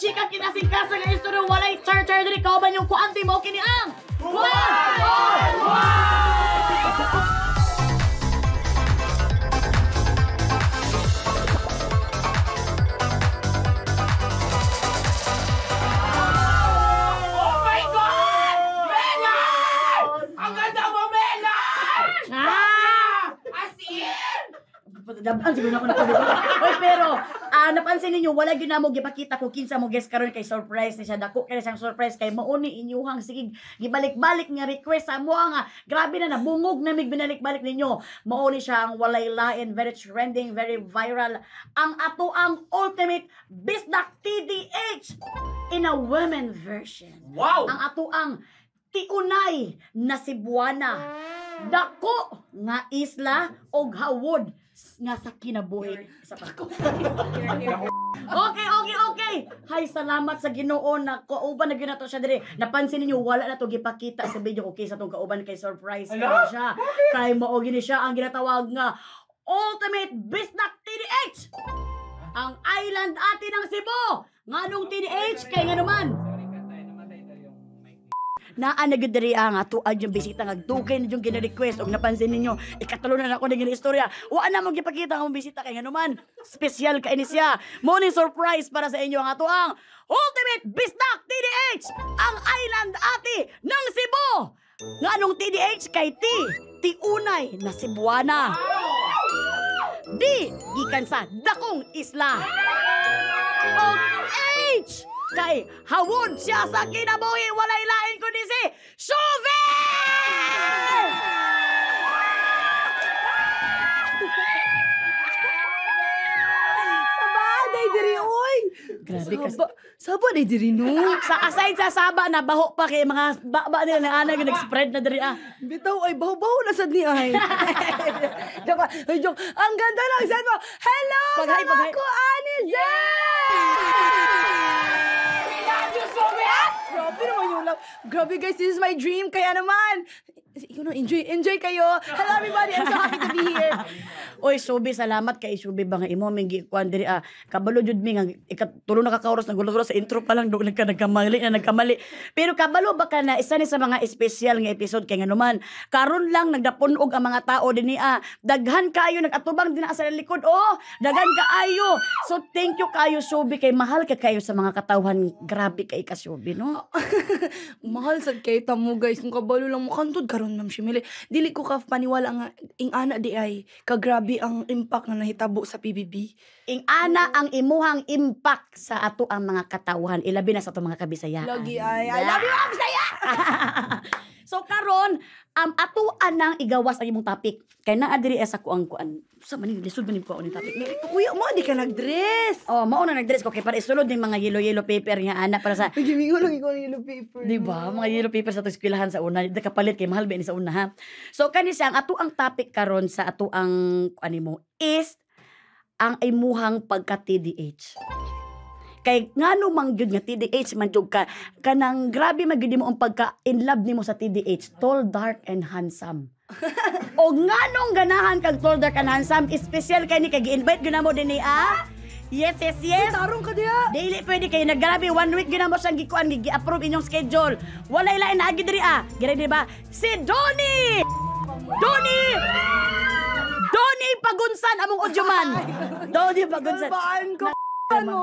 chika kinasingkasa nga istorya walay char-char diri kauban yung kuanti mo kini ang Daban siguro na ako napalibot. Oy, pero napansin ninyo wala gyud namo gipakita ko kinsa mo guest karon kay surprise ni siya dako kay siyang surprise kay mauni inyuhang sige gibalik-balik nga request sa mo nga grabe na nabungog na mig binalik-balik ninyo. Mauni siya ang walay lain, very trending, very viral ang ato ang ultimate Bisdak TDH in a women version. Wow! Ang ato ang tiunay na Cebuana. Dako nga isla og hawod nga sa kinabuhi sa pagko. Okay. Hay salamat sa Ginoo na kauban na gyud nato siya diri. Napansin niyo wala na to gipakita sa video okay sa tong kauban kay surprise na siya. Kay mao gini siya ang ginatawag nga Ultimate Bisdak TDH. Ang island ati ng Cebu. Nganong TDH kay nganuman naa na gyud diri ang atuad yung bisita nga dugay na yung gina-request og napansin ninyo ikatulo na ako ning istorya wa na mo gipakita ang bisita kay nganuman special kay ni siya mo ni surprise para sa inyo ang atuang Ultimate Bisdak TDH ang island ati ng Cebu nganong TDH kay tiunay na Cebuana di gikan sa dakong isla og H kay hawod siya sa kinabuhi walay lain kundi si Shuvi! Sabah day diri oy. Grabe ka. Sabah day diri no. Sa aside sa Saba na baho pa kay mga baba nila na ana nag-spread na diri Bitaw ay baho-baho na sad ni ay. Joke. Ang ganda lang sad mo. Hello Paghay. ko Grabe naman yung love. Grabe guys, this is my dream. Kaya naman, enjoy kayo. Hello everybody, I'm so happy to be here. Oy, Shubi, salamat kay Shubi ba nga imo mingi kuan diri kabalo jud mi nga ikatulo na ka-chorus nagulo sa intro pa lang nagkamali. Pero kabalo ba ka na isa ni sa mga special nga episode kay nganuman karon lang nagdapunog ang mga tao dinhi daghan kayo nagatubang dinha sa likod daghan kaayo. So thank you kayo Shubi kay mahal ka kayo sa mga katawhan. Grabe kay ka Shubi no. Mahal sad kay tamo guys kung kabalo lang mo kantod karon Ma'am Shimile. Dili ko ka paniwala nga ing ana di ay kagrabe ang impact na nahitabo sa PBB. Ing ana ang imuhang impact sa ato ang mga katawhan ilabi na sa ato mga Kabisayaan. Lagi ay I love you Ma'am Bisaya. So karon atuan nang igawas ang imong topic kay naa diri sa kuang kuan sa maning lisod maning kuan ni topic. Kuya mo di ka nagdress. Mao na nagdress ko kay para isulod ning mga yellow paper nga ana para sa Gimingo lang ikaw ng yellow paper. di ba mga yellow paper sa eskwelahan sa una di kapalit kay mahal ba ni sa una ha. So kani siya ang ato ang topic karon sa ato ang animo is ang imuhang pagka TDH. Kay ngano mang gyud nga TDH man jud ka kanang grabe man gyud mo ang pagka in love nimo sa TDH, tall, dark and handsome. O nganong ganahan kag tall, dark and handsome, special kay ni kay gi-invite gyud namo dinhi Yes. Tarong ka diha. Dili pwede kay naggrabe 1 week gyud namo siyang gikuan gi-approve inyong schedule. Walay lain na agi diri Gira di ba? Si Donnie Pagunsan among udyoman. Donnie Pagunsan. Kalbaan ko. Ano?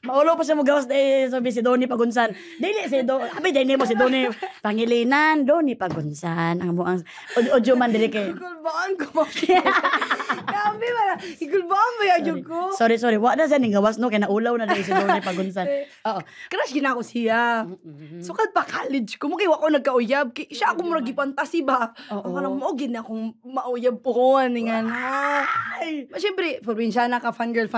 Maulo pa siya mo gawas sabi si Donnie Pagunsan. Dili si dili mo si Donnie Pangilinan, Donnie Pagunsan. Ang mo ang udyoman dili kay. Kalbaan ko. Grabe ba? Ikulbaan ba yung ko? Sorry. Wa na siya ning gawas no kay naulaw na dili si Donnie Pagunsan. Oo. Crush gina ko siya. Sukad pa college ko mo kay wa ko nagkauyab. Siya ako murag gipantasi ba? Ako nang mo gid akong mauyab po ko nga na. Siyempre, probinsyana ka fangirl.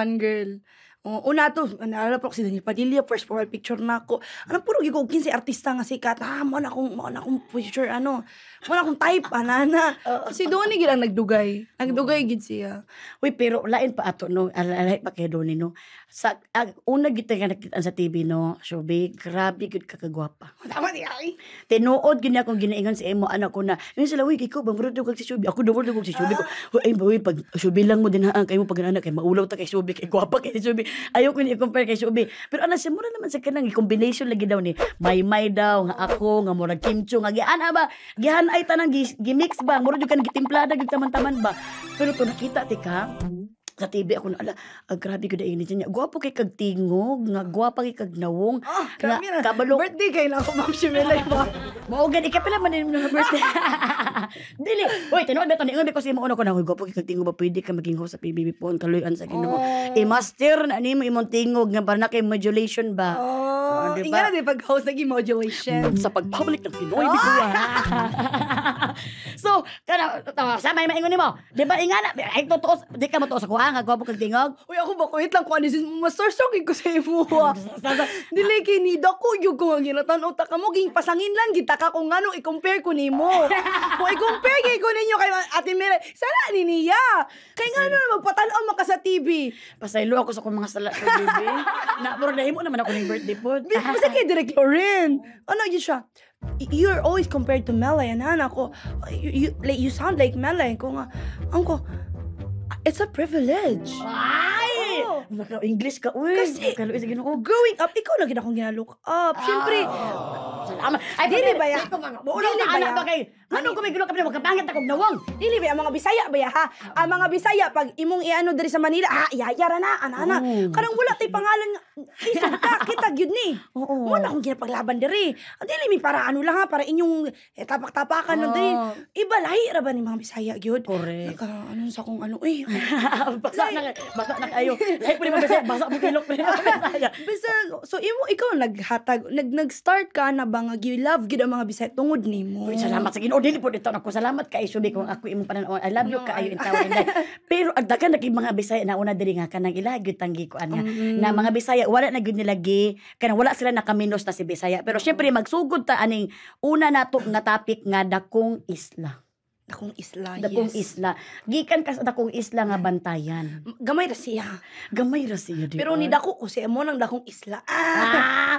Una to, naalala po ko si Daniel Padilla, first profile picture na ako. Puro giko 15 artista nga sikat. Mo na akong picture, mo na akong type, anana. Si Donnie gilang nagdugay. Nagdugay gid siya. Uy, pero lain pa ato, no? Alay pa kay Donnie, no? Una kita nga nakita sa TV, no? Shubi, grabe gud ka kagwapa. Tama di ay. Tinuod gini akong ginaingon sa imo anak ko na, yun sila, uy, ikaw, bang murad kag si Shubi. Ako dumurad kag si Shubi ko. Uy, pag Shubi lang mo din haan, kayo mo pag anak, kay maulaw ta kay Shubi, kay gwapa kay Shubi. Ayoko ni i-compare kay Shubi. Pero ana siya, mura naman sa kanang combination lagi daw ni. May daw, nga ako, nga murag kimcho, nga giana ba? Gihan ay tanang gimix ba? Murag yung kanang gitimplada, gitaman-taman ba? Pero to nakita, tika, sa TV ako na, grabe ko dahil niya. Gwapo kay kag tingog, nga gwapa kay kag nawong. Nga Grabe na. kabalo. Birthday kayo na ako, Ma'am Shimilay ba? Maugan, ikapila man din mga birthday. Dili. Uy, tinuod ba ito? Niungan ko sa imo una ko na, gwapo kay kag tingog ba? Pwede ka maging host sa PBB po, kaluyan sa Ginoo. I-master na nimo imong tingog, nga para na kay modulation ba? Diba? Inga na din pag-host naging modulation. Sa pag-public ng Pinoy, di ko So, sa may maingon nimo. Di ba, inga na, ay totoo, di ka matuos ako, nga gwapo kag tingog. Uy, ako ba, kuhit lang ko ano, master stroking ko sa imo. Dili kinida ko, yung kung ang ginatanaw ta ka mo, ging pasangin lang, kita ka kung ano, i-compare ko nimo. Kung i-compare kay ko ninyo kay Ate Mire, sana ni niya. Kaya nga ano, magpatanaw maka sa TV. Pasaylo ako sa kong mga sala sa baby. Na, pero dahil mo naman ako ng birthday po. Basta kay Direk Loren. Ano yun siya? You're always compared to Melay. Anak ko, you sound like Melay. Kung nga, it's a privilege. Ay! Oo. English ka, uy. Kasi, Kaluoy sa Ginoo. growing up, ikaw lagi na akong ginalook up. Siyempre, Salamat. Ay, Dili ba ya? Buulang Dili ka ba anak ya? ba kay? Ano ko may gulo ka pa magkapangit akong nawang? dili ba ang mga Bisaya ba ya, ha? Ang mga Bisaya, pag imong iano diri sa Manila, yayara na, ana. Kanang wala tay pangalan nga, isog ka, kita gyud ni. Oo. Mo na akong ginapaglaban diri. Dili mi para ano lang ha, para inyong tapak-tapakan lang diri. Iba lahi ra ba ni mga Bisaya gyud? Correct. Ano sa kung ano, Basa na kayo. Lahi po ni mabasa, basa mo kilok ni Bisaya. Basta, so ikaw naghatag, nag-start ka na ba nga love gid ang mga Bisaya tungod nimo. Uy, salamat sa Ginoo. Dili po dito ako. Salamat kay Subi kung ako imong pananaon. I love you kaayo in tawon day. Pero ang dagan naging mga Bisaya na una diri nga kanang ilagyo tanggi ko ana. Na mga Bisaya wala na gyud nilagi kanang wala sila nakaminos na si Bisaya. Pero syempre magsugod ta aning una nato nga topic nga dakong isla. Dakong isla, Dakong yes. isla. Gikan ka sa dakong isla nga bantayan. Gamay ra siya. Gamay ra siya di Pero ba? ni dako ko siya mo nang dakong isla.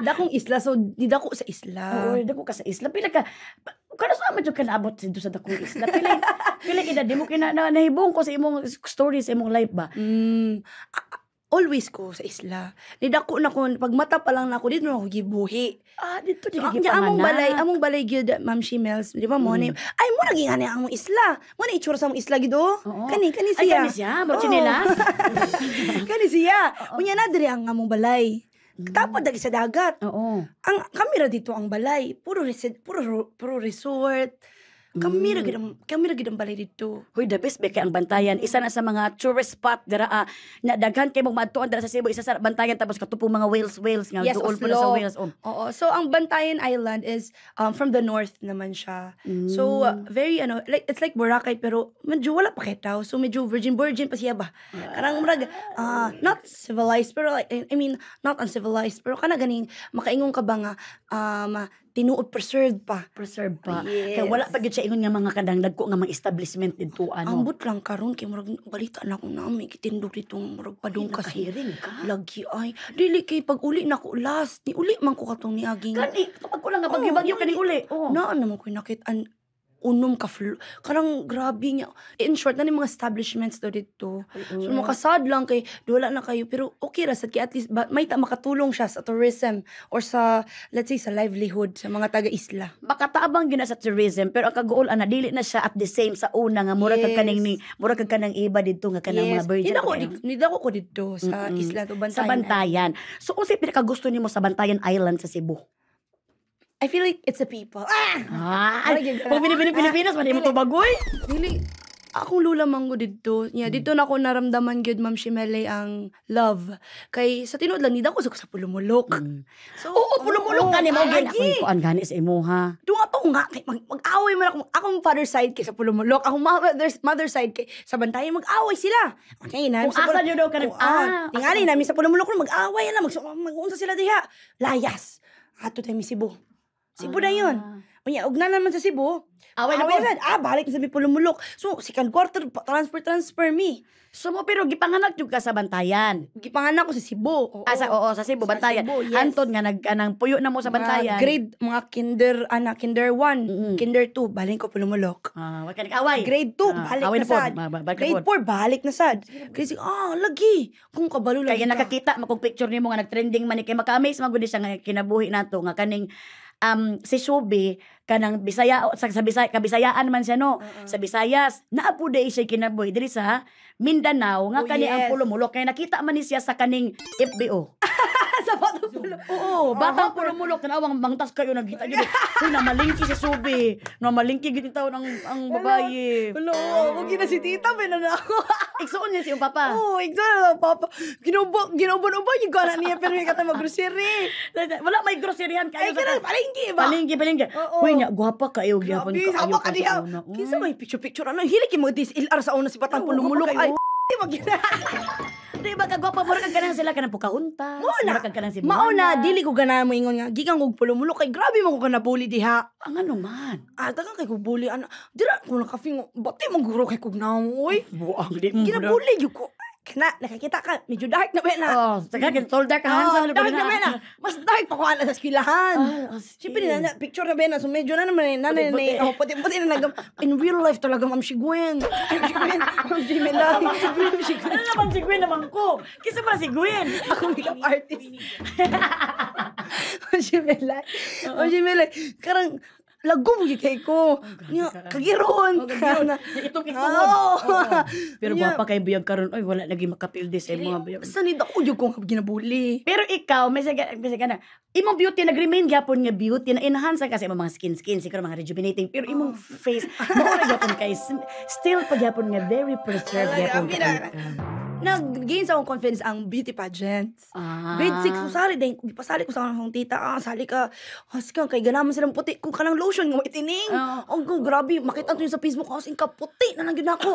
Dakong isla, so ni dako sa isla. Oo, dako ka sa isla. Pila ka kana sa amat yung kanaabot sa dakong isla. Pila edad di mo nahibong ko sa imong story sa imong life ba? Always ko sa isla. Ni dako na ko pag mata pa lang na ako dito na ako gibuhi. Dito di So, ka among balay gyud Ma'am Shimels, di ba mo ni ay mo naging ani ang isla. Mo na itsura sa among isla gid oh. Oo. Kani Ay, siya. kani siya? Murag Oo. tsinelas? Kani siya. Unya na diri ang among balay. Tapos dali sa dagat. Oo. Ang kamera dito ang balay, puro resort. Kamera gid ang balay dito. Hoy, the best ba kay ang bantayan? Isa na sa mga tourist spot dira na daghan kay mong maadtuan dira sa Cebu, isa sa bantayan tapos katupong mga whales nga Yes, duol pa na Oslo. sa whales. Oh. Oo. So, ang Bantayan Island is from the north naman siya. So, very, it's like Boracay, pero medyo wala pa kay tao. So, medyo virgin pa siya ba? Karang murag, not civilized, pero like, I mean, not uncivilized, pero kana ganing, makaingon ka ba nga, tinuod preserved pa. Preserve pa. Yes. Kaya wala pa gyud siya ingon nga mga kadangdag ko nga mga establishment dito ano. Ambot lang karon kay murag balita na akong nami kitindog dito murag padung kasi. Nakahiring ka. Lagi ay dili kay pag uli na ko last ni uli man ko katong niaging. Kani, kapag ko lang nga bagyo-bagyo kani uli. Oh. Na naman ko nakit unom ka karang grabe niya. In short na ni mga establishments do dito. So makasad lang kay wala na kayo pero okay ra sad kay at least may makatulong siya sa tourism or sa let's say sa livelihood sa mga taga-isla. Makatabang gyud na sa tourism pero ang kagool ana dili na siya at the same sa una nga mura kag kanang iba didto nga kanang mga virgin. Nidako ko dito sa isla to Bantayan. Sa Bantayan. So unsay pinaka gusto nimo sa Bantayan Island sa Cebu? I feel like it's the people. Pag Pilipinas man mo to bagoy. Dili. akong lula man ko dito. Yeah, dito na ako naramdaman gyud Ma'am Shimele ang love. Kay sa tinuod lang nida ko sa pulumulok. So, Oo, pulumulok ka ni mo gid. lagi. Ako kuan gani sa imo ha. Doon ato nga, kay mag-away man ako. Akong father side kay sa pulumulok. Akong mother side kay sa bantayan mag-away sila. Okay, namin Kung asa nyo daw ka tingali namin sa pulumulok mag-away na mag-unsa sila diha. Layas. Ato tayo mi Cebu. Cebu na yun. Unya, ug na naman sa Cebu. Away na po. Balik na sa pulumulok. So, second quarter, transfer me. So mo pero gipanganak jud ka sa Bantayan. Gipanganak ko sa Cebu. Oo. Sa Cebu Bantayan. Cebu, yes. Antod nga nagkanang puyo na mo sa Bantayan. Mga kinder 1, kinder 2, balik ko pulumulok. Wa ka nag-away. Grade 2, balik away na po. sad. Balik Grade 4, balik na sad. Kasi, lagi. Kung kabalo lagi Kaya ka. nakakita makong picture nimo nga nag-trending man ni kay maka-amaze magud siya nga kinabuhi nato nga kaning si Shubi kanang Bisaya sa Bisaya kabisayaan man siya no. Sa Visayas naa po day siya kinabuhi diri sa Mindanao nga kani ang yes. pulumulok kay nakita man ni siya sa kaning FBO. Sa batang pulumulok. Oo, batang pulumulok tanawang mangtas kayo nagkita gyud. Uy namalingki si Shubi. Namalingki gyud taon ang babaye. Hello, ako gina si tita, na ako. Igsuon niya si iyong papa. Oo, na papa. Ginubon yung gana niya, pero yung kata mag-grocery. Wala may groceryhan kayo. Ay, kaya palengke ba? Palingki. Oo. Uy, nga, guwapa kayo. Gyapon Grabe, ka sama ka diha. Kinsa may picture-picture, hilik yung mga DSLR sa una si batang Oo, pulumulok. guwapa Ay, kayo. magina. Di ba kagwapa mo rin kanang sila kanang pukahunta. Mauna, kanang si mauna, dili ko gana mo ingon nga, gikan kog pulumulok, kay grabe man ko ka nabuli diha. Ang ano man. Tagang kay kog bully, dira ko nakafing, bati maguro kay kog namoy. Buang di mo. Ginabuli yun ko. Kana, nakakita ka, medyo dark na ba na. Oh, saka tall dark handsome Dark na ba na. Mas dark pa ko ala sa eskwilahan. Siyempre na, picture na ba na, so medyo na naman, Puti-puti. puti-puti na nagam. In real life talaga, Ma'am Shigwen. Ma'am Jimela. Ano naman si Gwen naman ko? Kisa pala si Gwen. Ako makeup artist. Ma'am Jimela. Ma'am Jimela. Karang, lagom yung kay ko. Kagiron. Itong Oo. Pero Yeah. guwapa kay buyag karon. Oy, wala lagi makapildi sa mga buyag. Sanid ako yung kong ginabuli. Pero ikaw, may saga na, imong beauty nag-remain gyapon nga beauty na enhance kasi imong mga skin siguro mga rejuvenating pero imong face mao na gyapon kay still pa gyapon nga very preserved gyapon ka. Nag-gain sa akong confidence ang beauty pageants. Ah. Grade 6, susali din. Kung ipasali ko sa akong tita, sali ka. Sige, kay ganaman silang puti. Kung kanang lotion, nga itining. Kung grabe, makita ito yun sa Facebook, kasi ka puti na lang yun ako.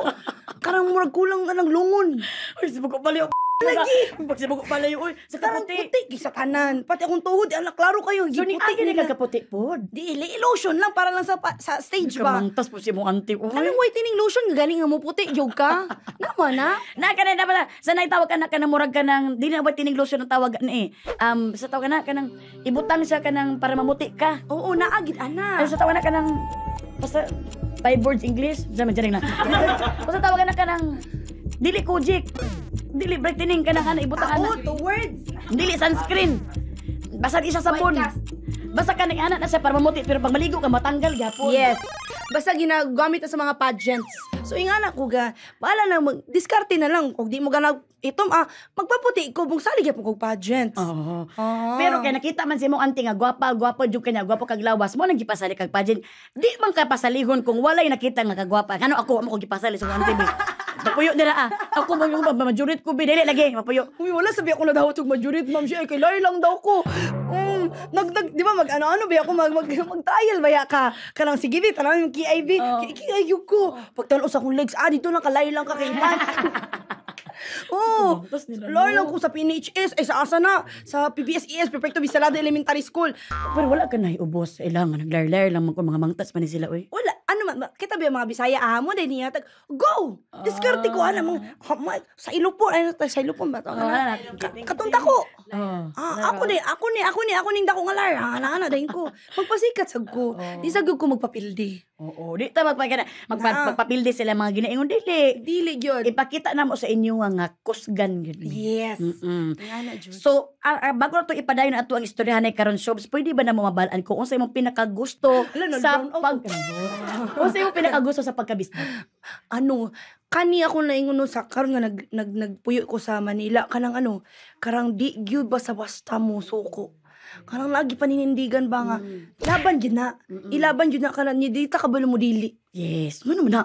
Karang murag kulang ka ng lungon. Ay, sibog ko pala yung Lagi. Pagsibog ko pala yung, uy, sa Karang kaputi. puti, kisa tanan. Pati akong tuhod, anak, klaro kayo. So, ni puti agi ni kakaputi po. Dili, lotion lang, para lang sa stage ba. Kamantas po si mong auntie. Uy. Anong whitening lotion? Galing nga mo puti, yog ka. Naman na. Naka na pala. Sa naitawag ka na murag ka ng, di na ba tining lotion ang tawag na eh. Sa tawag ka na, ibutang siya ka ng para mamuti ka. Oo, naagid, ana. Ay, sa tawag na ka ng, basta, 5 words English. Sa madyaring na. Basta tawag na ka ng, dili kujik. Dili brightening ka na ibutang Oo, ana. 2 words. Dili sunscreen. Basta isa sabon. Basta ka anak na siya para mamuti pero pag maligo ka matanggal gyapon. Yes. Basta ginagamit na sa mga pageants. So, ingana ko ga, bahala na, diskarte na lang. Kung di mo ganag, magpaputi ko, mong saligyan mo kong pageants. Oo. Pero kaya nakita man si mong auntie nga gwapa jud kanya, gwapo kag lawas mo nang gipasali kag pageant. Di man ka pasalihon kung walay nakita nga kagwapa. Kano ako amo ko gipasali sa auntie bi. Mapuyo nila Ako mo yung majurit ko bi dili lagi mapuyo. Uy, wala sabi ako na daw itong majurit, ma'am siya. Kay Larry lang daw ko. Di ba mag-ano ba ako, mag-trial ba ya ka? Kanang sige, tanang yung KIV. KIV ko. Pagtalos akong legs, dito lang kalay lang ka kay Pants. Oh, Tapos nila, Lord lang ko sa PNHS, ay sa asa na, sa PBSES, Perfecto Bisalada Elementary School. Pero wala ka na ubos. Ilang naglar-lar lang man ko mga mangtas man ni sila oy. Wala, kita ba yung mga Bisaya, mo din niya, go! Diskarte ko, sa ilupon, sa ilupon ba ito? Katunta ko. Ako ning dako nga lar, ana dahin ko. Magpasikat sag ko. Di sagud ko magpapildi. Oo, di ta magpapildi sila mga ginaingon dili. Dili gyud. Ipakita na mo sa inyo nga kusgan gyud. Yes. Ngana jud. So, bago na to ipadayon ato ang istoryahan ni karon Shobs, pwede ba na mo mabalaan kung unsa imong pinakagusto sa unsa imong pinakagusto sa pagkabisnes? Kani ako naingon no sa karon nga nagpuyo ko sa Manila kanang karang di gyud basta mo suko. Karang lagi paninindigan ba nga laban gyud na. Ilaban gyud na kanang di ta kabalo mo dili. Yes, ngano man na.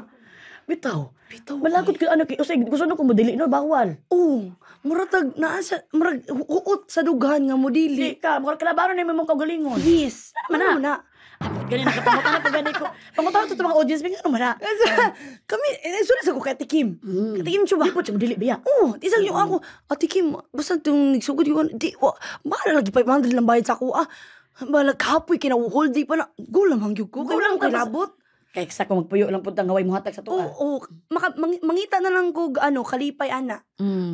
Bitaw. Bitaw. Malagod ka ano kay usay gusto na ko mo dili no bawal. Oh, muratag naa sa murag huot sa dughan nga mo Dili dili. ka, mura kalabaron na imong kaugalingon. Yes. Ano Ano na? Abot gani nakapangutan pa gani ko. Pangutan to mga audience bing ano man na. Kami, sulit sa ko kay Tikim. Tikim siya ba? Di po siya mo dili biya. Oh, isang yung ako, Tikim, basta itong nagsugod yun, mahal lagi 500 lang bayad sa ako, Bala kapoy kinawuhol, di pa na, gulam hangyog ko, Gulam gulam ka ko ba sa- labot. Kay sa ko magpuyo lang pud ang ngaway mo hatag sa tuwa. Oo, mangita na lang ko, kalipay, ana.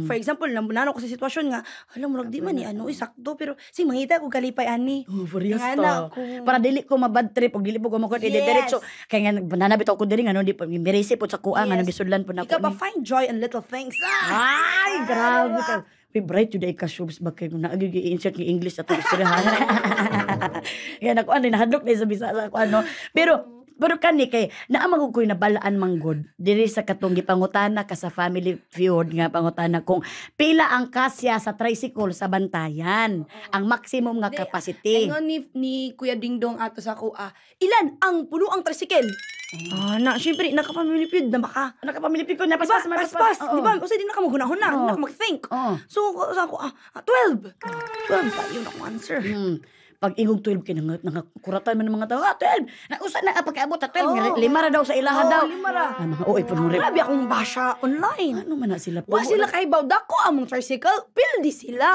For example, nambunano ko sa sitwasyon nga, alam mo, di man ni sakto, pero mangita ko kalipay, ani. Oh, furious Nga to. na, kung- Para dili ko mabad trip og dili po ko mo Yes. diretso. Kay nga nanabit ako diri nga no di pa mirisi po sa kuang nga Yes. nagisudlan po na Ikaw ko. ba, find joy in little things. Ay, grabe ka. May bright yun ay ka-shows ba kayo na i-insert ni English sa itong istoryahan. Yan ako, ano, nahadlok na sa bisa sa ako, ano. Pero kani kay naamang ko'y nabalaan manggod diri sa katong gipangutana ka sa Family Feud nga pangutana kung pila ang kasya sa tricycle sa bantayan, ang maximum nga capacity. Ingon ni Kuya Dingdong ato sa ako, ilan ang puno ang tricycle? Siyempre, nakapamilipid na baka. Nakapamilipid ko na Diba, paspas. paspas, di ba? Kasi di na ka magunahon na, di na ka mag-think. Oo. So, sa ako, 12. 12, yun ang answer. Pag ingog 12 kay nakakuratan man ng mga tao, 12. Usa na pagkaabot sa 12, Oo. lima ra daw sa ilaha daw. 5 ra. Mga oy pud mo rin. Grabe akong basya online. Ano man na sila Wa sila kay Bawdako among tricycle, pildi sila.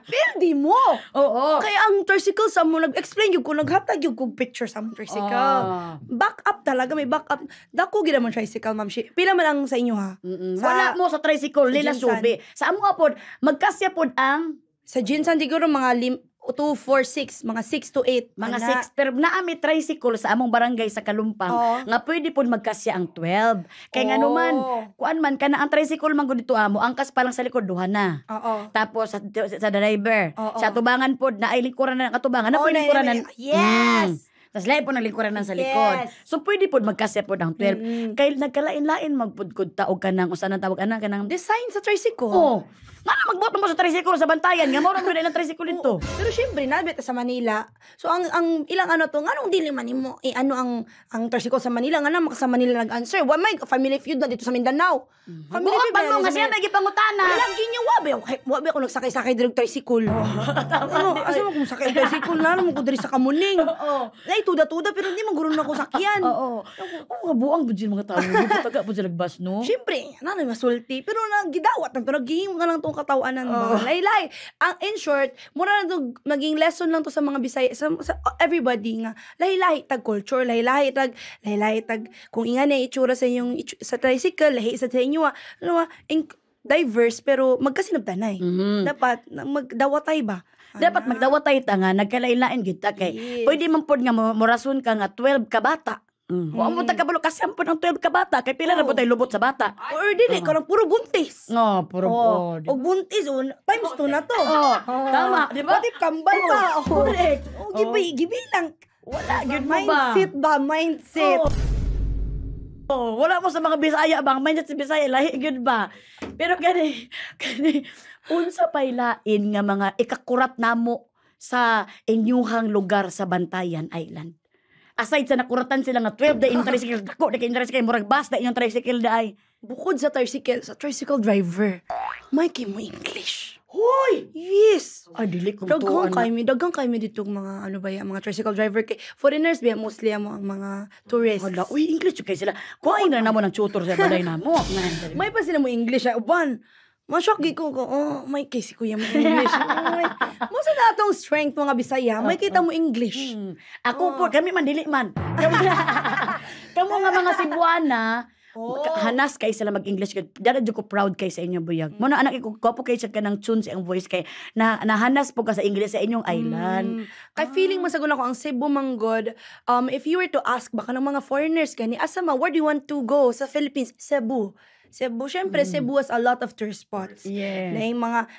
Pildi mo. Oo. Kaya ang tricycle sa mo nag-explain yung ko, naghatag yung kong picture sa among tricycle. Back up talaga, may back up. Dako gid among tricycle, ma'am. Pila man ang sa inyo ha? Wala mo sa tricycle, nila Jinsan. subi. Sa amo apod, magkasya pod ang Sa Jinsan siguro mga 2, 4, 6, mga 6 to 8. mga 6. Pero naami tricycle sa among barangay sa Kalumpang Oo. nga pwede pod magkasya ang 12. Kay nga naman, kuan man kana ang tricycle man gud dito amo, angkas pa lang sa likod duha na. Oo. Tapos sa driver, Oo. sa tubangan pod na ay lingkuran na ang katubangan, na Oo, pwede lingkuran na. yes! Tapos lain po ng lingkuran na sa likod. Yes. So pwede po magkasya po ng 12. Kaya nagkalain-lain magpudkod taog ka ng usan ang tawag anak ka ng Design sa tricycle. oh. Nga na magboto mo sa tricycle sa bantayan. Nga mo rin mo na ng tricycle dito. Pero syempre, nabit sa Manila. So, ang ilang anong dili man mo, ang tricycle sa Manila, nga na, sa Manila nag-answer. Why may family feud na dito sa Mindanao? Family Buot feud pa na mo nga sa siya Manila. may gipangutana. Lagi niya, wabi ako nagsakay-sakay direct tricycle. Asa mo kung sakay tricycle na, mo ko diri sa Kamuning. Oo. Nay, tuda-tuda, pero hindi man guro na ako sakyan. Oo. Oo nga buang budyo mga tao. Taga po sila nagbas, no? Siyempre, nanay masulti. Pero gidawat na to, naghihim nga lang tong katawanan ba. Laylay. In short, mura na to, maging lesson lang to sa mga Bisaya, sa everybody nga. Lahi-lahi tag culture, lahi-lahi tag, kung inga na itsura sa inyong, sa tricycle, lahi sa inyo, diverse, pero magkasinabtanay. Dapat, magdawatay ba? Dapat magdawatay ta nga, nagkalain-lain kita kay. Yes. Pwede man pod nga morason ka nga 12 ka bata. Wa mo tagabalo kasi ang pod ang 12 ka bata kay pila ra po tay lubot sa bata. Or dili, karang puro buntis. No, puro pod. Og buntis, times 2 na to. Tama, di ba? Pati kambal pa. Correct. Gibi lang. Wala gyud mo ba? Mindset ba? Mindset. Oh, wala mo sa mga Bisaya bang mindset sa Bisaya lahi gyud ba? Pero kani unsa pay lain nga mga ikakurat namo sa inyuhang lugar sa Bantayan Island. Aside sa nakuratan sila nga 12 da in tricycle, dako da kay tricycle murag bus da inyong tricycle da ay. Bukod sa tricycle driver, may mo English. Hoy! Yes! Ay dili ko Daghang tuon. daghang kami dito mga mga tricycle driver kay foreigners ba mostly ang mga tourists. Hala, uy English kay sila. Kuhain na namo ng tutor sa balay namo. May pa sila mo English uban. Mashock ko may kay si kuya mo English. Mo sa natong strength mga Bisaya, may kita mo English. Ako po, kami man, dili man. Kamu nga mga Cebuana, hanas kay sila mag-English. Dara ko proud kay sa inyong buyag. Muna anak ko, ko kay siya ka ng tunes ang voice kay nahanas po ka sa English sa inyong island. Kay feeling masagun ako ang Cebu manggod, if you were to ask baka ng mga foreigners gani, asa ma, where do you want to go sa Philippines? Cebu. Syempre, Cebu has a lot of tourist spots. Yeah. Na yung mga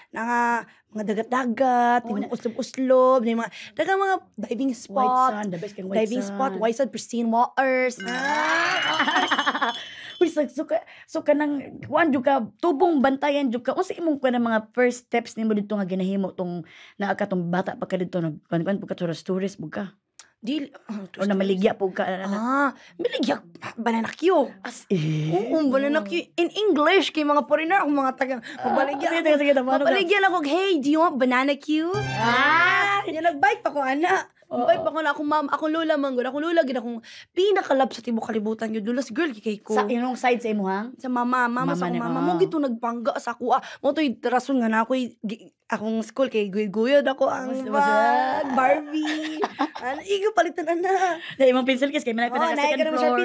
dagat-dagat, yung mga uslob-uslob, na yung mga, dagang mga diving spot. White sand, the best kang white diving sand. spot, white sand, pristine waters. Uy, so kanang kuan jud ka tubong bantayan jud ka. Unsa imong kuan mga first steps nimo dito nga ginahimo tong naa ka tong bata pa ka dito nagkuan pa ka tourist bug ka. Dili O na maligya po ka. miligya banana Q. As in. Oo, banana Q. In English, kay mga foreigner, akong mga taga, mabaligyan sige, mabaligyan ako, hey, do you want banana Q? Yan, nag-bite pa ko, ana. Nag-bite pa ko na akong mama, akong lola man, akong lola, gina akong pinakalab sa tibok kalibutan yun. Dulas girl, kikay ko. Sa inong side sa imuhang? Sa mama sa akong mama. Mo gito nagbangga sa ako. Mo to'y rason nga na ako'y akong school kay guyod ako ang bag, Barbie. Ano, igo palitan na. Na imong pencil case kay manay pa sa second floor.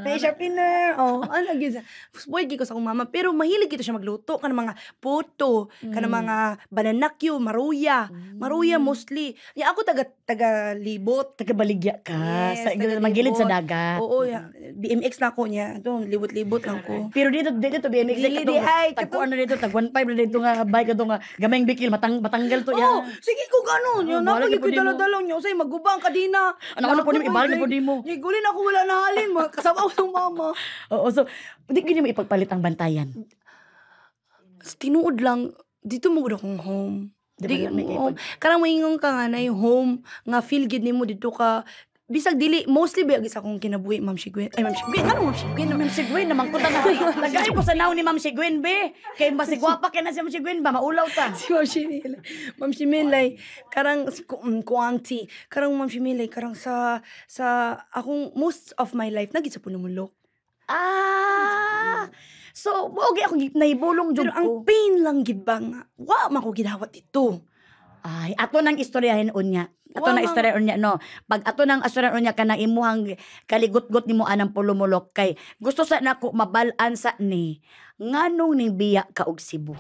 May sharpener. Ano gyud. Boy ko sa akong mama, pero mahilig gito siya magluto kanang mga puto, kanang mga banana Q, maruya. Maruya mostly. Ya ako taga libot. Taga-baligya ka. Yes, Sa magilid sa taga-libot. dagat. Oo, ya. BMX na ako niya. Ito, libot-libot lang ko. Pero dito BMX Dili, di, ay, tag ano dito tag 1.5 na dito nga bike to nga gamayng bikil matanggal to Oh, yan. sige ko gano'n. Yun, bahala napagay ka po ko di mo. dala-dalaw niyo. Say, magubang ka din na. Ano po ni ibalik po di mo. Gulin ako wala na halin. Kasama ko ng mama. Oo, so di gini mo ipagpalit ang bantayan. Tinuod lang, dito mo gud akong home. Di ba, may home. Karang maingong ka nga na yung home, nga feel good nimo dito ka. Bisag dili, mostly bayag isa akong kinabuhi, Ma'am Sigwin. Ay, Ma'am Sigwin, ano Ma'am Sigwin? Ma'am Sigwin naman ko tagay ko sa naw ni Ma'am Sigwin be. Kay masigwapa kay na si Ma'am Sigwin ba maulaw ta. Si Ma'am Shimilay. Ma'am Shimilay, karang kuanti. Karang Ma'am Shimilay, karang sa akong most of my life, nagit sa punumulok. So, okay ako nahibulong jud Pero ang ko. pain lang gid ba nga, wa man ko gidawat dito. Ay, ato nang istoryahin unya. Ato Wow, na istoryahin unya no. Pag ato nang istoryahin unya kanang imuhang kaligot-got nimo anang pulumulok kay gusto sa nako mabalan sa ni nganong ning biya ka og Cebu.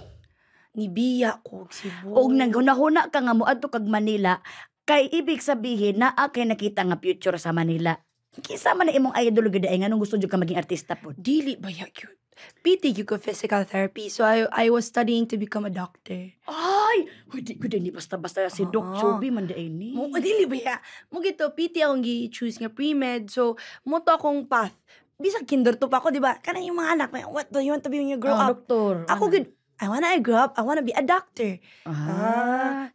Nibiya ko og Cebu. Og naghunahuna ka nga moadto kag Manila kay ibig sabihin naa kay nakita nga future sa Manila. Kisa man na imong idol gid ay nganong gusto jud ka maging artista pod. Dili ba ya cute? PT ko physical therapy. So I was studying to become a doctor. Ay, hindi ko din basta-basta si Doc Chubby man di ni. Mo dili ba ya? Mo gito PT akong gi-choose nga pre-med. So mo to akong path. Bisag kinder to pa ako, di ba? Kanang yung mga anak, what do you want to be when you grow up? Doktor. Ako good. I grow up, I wanna be a doctor.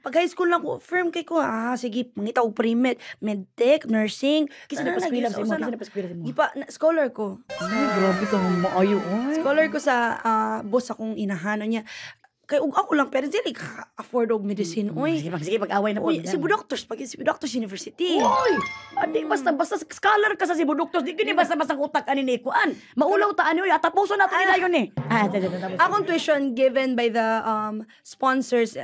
Pag high school lang ko, firm kay ko, sige, mangita ko pre-med, medtech, nursing. Kisa na paskwela sa imo, kisa na paskwela sa imo. Scholar ko. Ay, grabe ka maayo. Ay. Scholar ko sa boss akong inahanan niya. Kay ako lang, pero hindi ka afford og medicine. Uy, Sige, pag-away na po. uy, Cebu Doctors, pag Cebu Doctors University. Uy! Adi, basta scholar ka sa Cebu Doctors. Di gini basta-basta utak ani ni Kuan. Maulaw ta ani, tapuso na to nila yun eh. Tapos. Akong tuition given by the sponsors.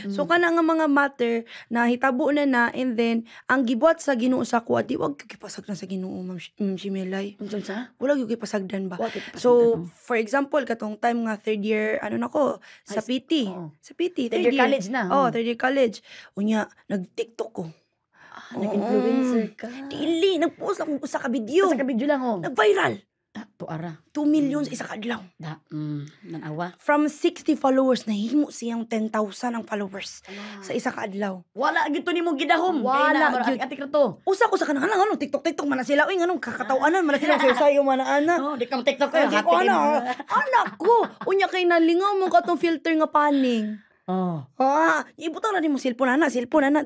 So kana nga mga matter na hitabo na and then ang gibuhat sa Ginoo sa kuha, di wag gyud gipasagdan sa Ginoo, Ma'am Shimilay. Unsa sa? Wala gyud gipasagdan ba? Wa gyud gipasagdan, So for example katong time nga third year ano nako sa PT. oo. Sa PT Third year college na, Oh, oo. third year college. Unya nag-TikTok ko. Nag-influencer ka. Dili, nag-post ako sa ka video. Sa kabidyo lang oh. Nag-viral. Tuara. 2 million sa isa ka adlaw. Nanawa. From 60 followers, nahimo siyang 10,000 ang followers sa isa ka adlaw. Wala gito ni mong gidahom. Wala, gyud. gyud. Ati to. Usa ko sa kanang ano, TikTok man na sila. Uy, anong kakatawanan man na sila sayo man na ana. Oh, di ka TikTok ko. Kaya ko anak ko. Unya kay nalingaw mo katong filter nga paning. Oh. Ibutang na din mo cellphone na.